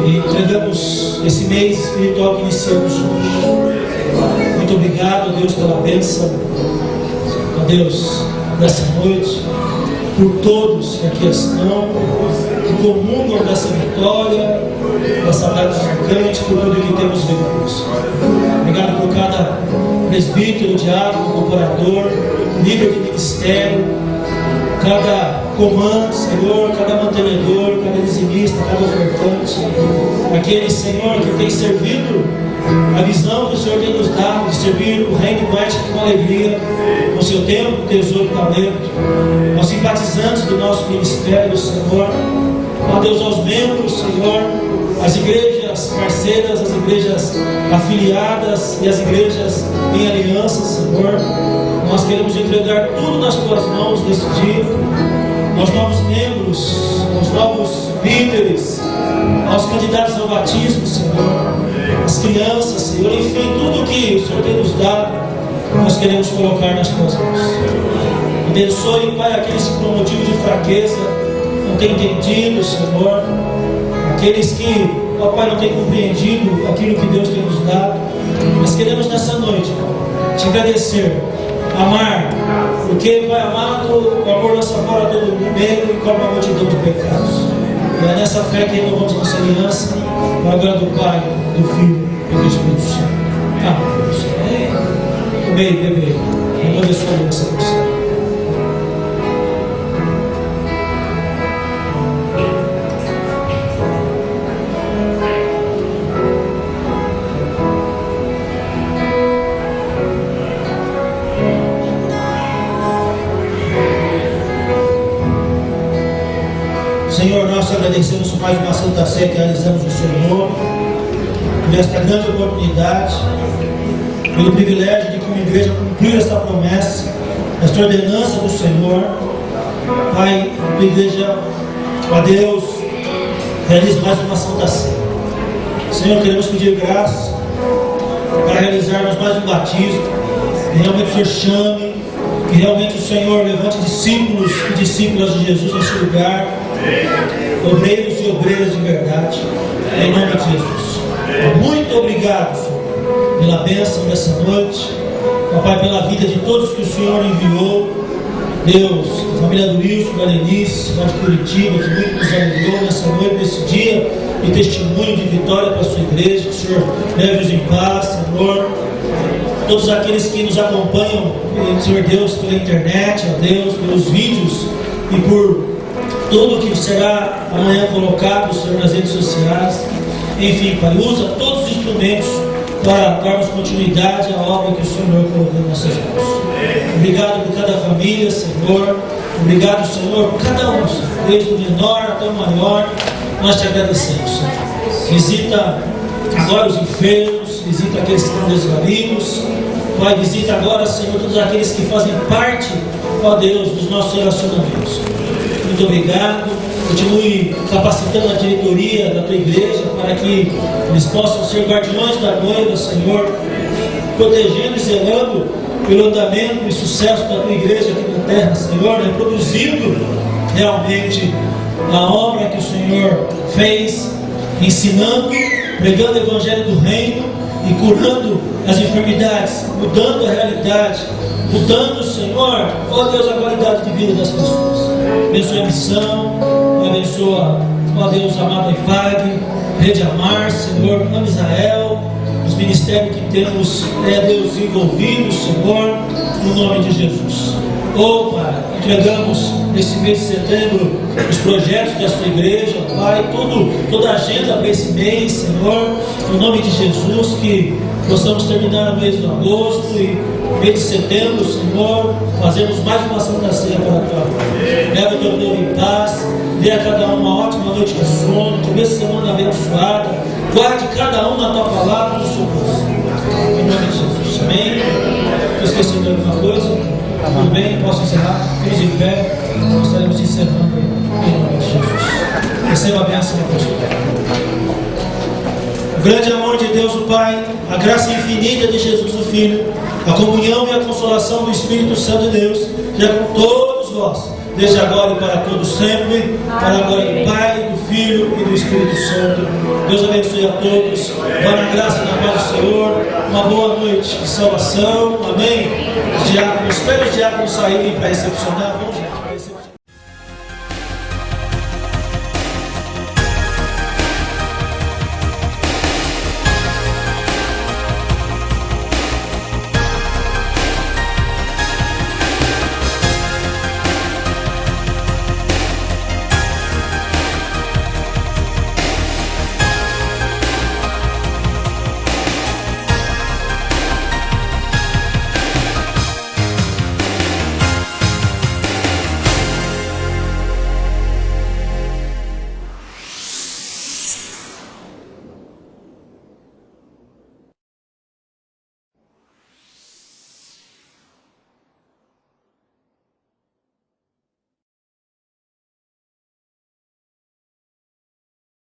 E entregamos esse mês espiritual que iniciamos hoje. Muito obrigado, Deus, pela bênção. A Deus, nessa noite, por todos que aqui estão, que comungam dessa vitória, dessa data marcante, por tudo que temos vivido. Obrigado por cada presbítero, diácono, cooperador, líder de ministério, cada comando, Senhor, cada mantenedor, cada dizimista, cada ofertante, aquele, Senhor, que tem servido a visão que o Senhor tem nos dado de servir o reino poético com alegria, com seu tempo, tesouro e talento, aos simpatizantes do nosso ministério, Senhor, ó Deus, aos membros, Senhor, as igrejas parceiras, as igrejas afiliadas e as igrejas em aliança, Senhor. Nós queremos entregar tudo nas tuas mãos nesse dia, aos novos membros, aos novos líderes, aos candidatos ao batismo, Senhor, as crianças, Senhor, enfim, tudo que o Senhor tem nos dado, nós queremos colocar nas tuas mãos. Abençoe, Pai, aqueles que por motivo de fraqueza não têm entendido, Senhor, aqueles que, ó Pai, não têm compreendido aquilo que Deus tem nos dado. Nós queremos nessa noite, Pai, te agradecer, amar, porque, Pai amado, o amor lança fora todo o medo e cobre a multidão de pecados. E é nessa fé que renovamos nossa aliança, para a glória do Pai, do Filho e do Espírito Santo. Amém. Comei, bebei, em nome da sua aliança com o Senhor. Senhor, nós te agradecemos por mais uma Santa Ceia que realizamos no Senhor, por esta grande oportunidade, pelo privilégio de como igreja cumprir esta promessa, esta ordenança do Senhor. Pai, a igreja, ó Deus, realize mais uma Santa Ceia. Senhor, queremos pedir graça para realizarmos mais um batismo, que realmente o Senhor chame, que realmente o Senhor levante discípulos e discípulas de Jesus nesse lugar, obreiros e obreiras de verdade, em nome de Jesus. Muito obrigado, Senhor, pela bênção dessa noite, Pai, pela vida de todos que o Senhor enviou. Deus, a família do Wilson, da Lenice, lá de Curitiba, que muito nos alegrou nessa noite, nesse dia de testemunho, de vitória para a sua igreja. Que o Senhor leve-os em paz, Senhor. Todos aqueles que nos acompanham, Senhor Deus, pela internet, ó Deus, pelos vídeos e por tudo que será amanhã colocado, Senhor, nas redes sociais. Enfim, Pai, usa todos os instrumentos para darmos continuidade à obra que o Senhor colocou em nossas mãos. Obrigado por cada família, Senhor. Obrigado, Senhor, por cada um, Senhor, desde o menor até o maior. Nós te agradecemos, Senhor. Visita agora os enfermos, visita aqueles que estão desvalidos. Pai, visita agora, Senhor, todos aqueles que fazem parte, ó Deus, dos nossos relacionamentos. Muito obrigado. Continue capacitando a diretoria da tua igreja para que eles possam ser guardiões da noiva, Senhor, protegendo e zelando pelo andamento e sucesso da tua igreja aqui na terra, Senhor, reproduzindo realmente a obra que o Senhor fez, ensinando, pregando o evangelho do reino e curando as enfermidades, mudando a realidade, mudando, Senhor, ó Deus, a qualidade de vida das pessoas. Abençoa a missão, abençoa, ó Deus, amado EPAG, Rede Amar, Senhor, Nome Israel, os ministérios que temos, Deus, envolvidos, Senhor, no nome de Jesus. Pai, entregamos nesse mês de setembro os projetos da sua igreja, Pai, toda a agenda para esse mês, Senhor, no nome de Jesus, que possamos terminar o mês de agosto e mês de setembro, Senhor, fazermos mais uma Santa Ceia para a tua glória. Leva o teu povo em paz, dê a cada um uma ótima noite de sono, começa a semana abençoada, guarde cada um na tua palavra, no seu coração. Em nome de Jesus, amém? Eu esqueci de alguma coisa? Tudo bem? Posso encerrar? Vamos em pé, nós estaremos encerrando em nome de Jesus. Receba a bênção da pessoa. O grande amor de Deus o Pai, a graça infinita de Jesus o Filho, a comunhão e a consolação do Espírito Santo de Deus, seja com todos vós, desde agora e para todos sempre, para a glória do Pai, do Filho e do Espírito Santo. Deus abençoe a todos, vá na graça e na paz do Senhor, uma boa noite de salvação, amém? Os diáconos, espere os diáconos saírem para recepcionar.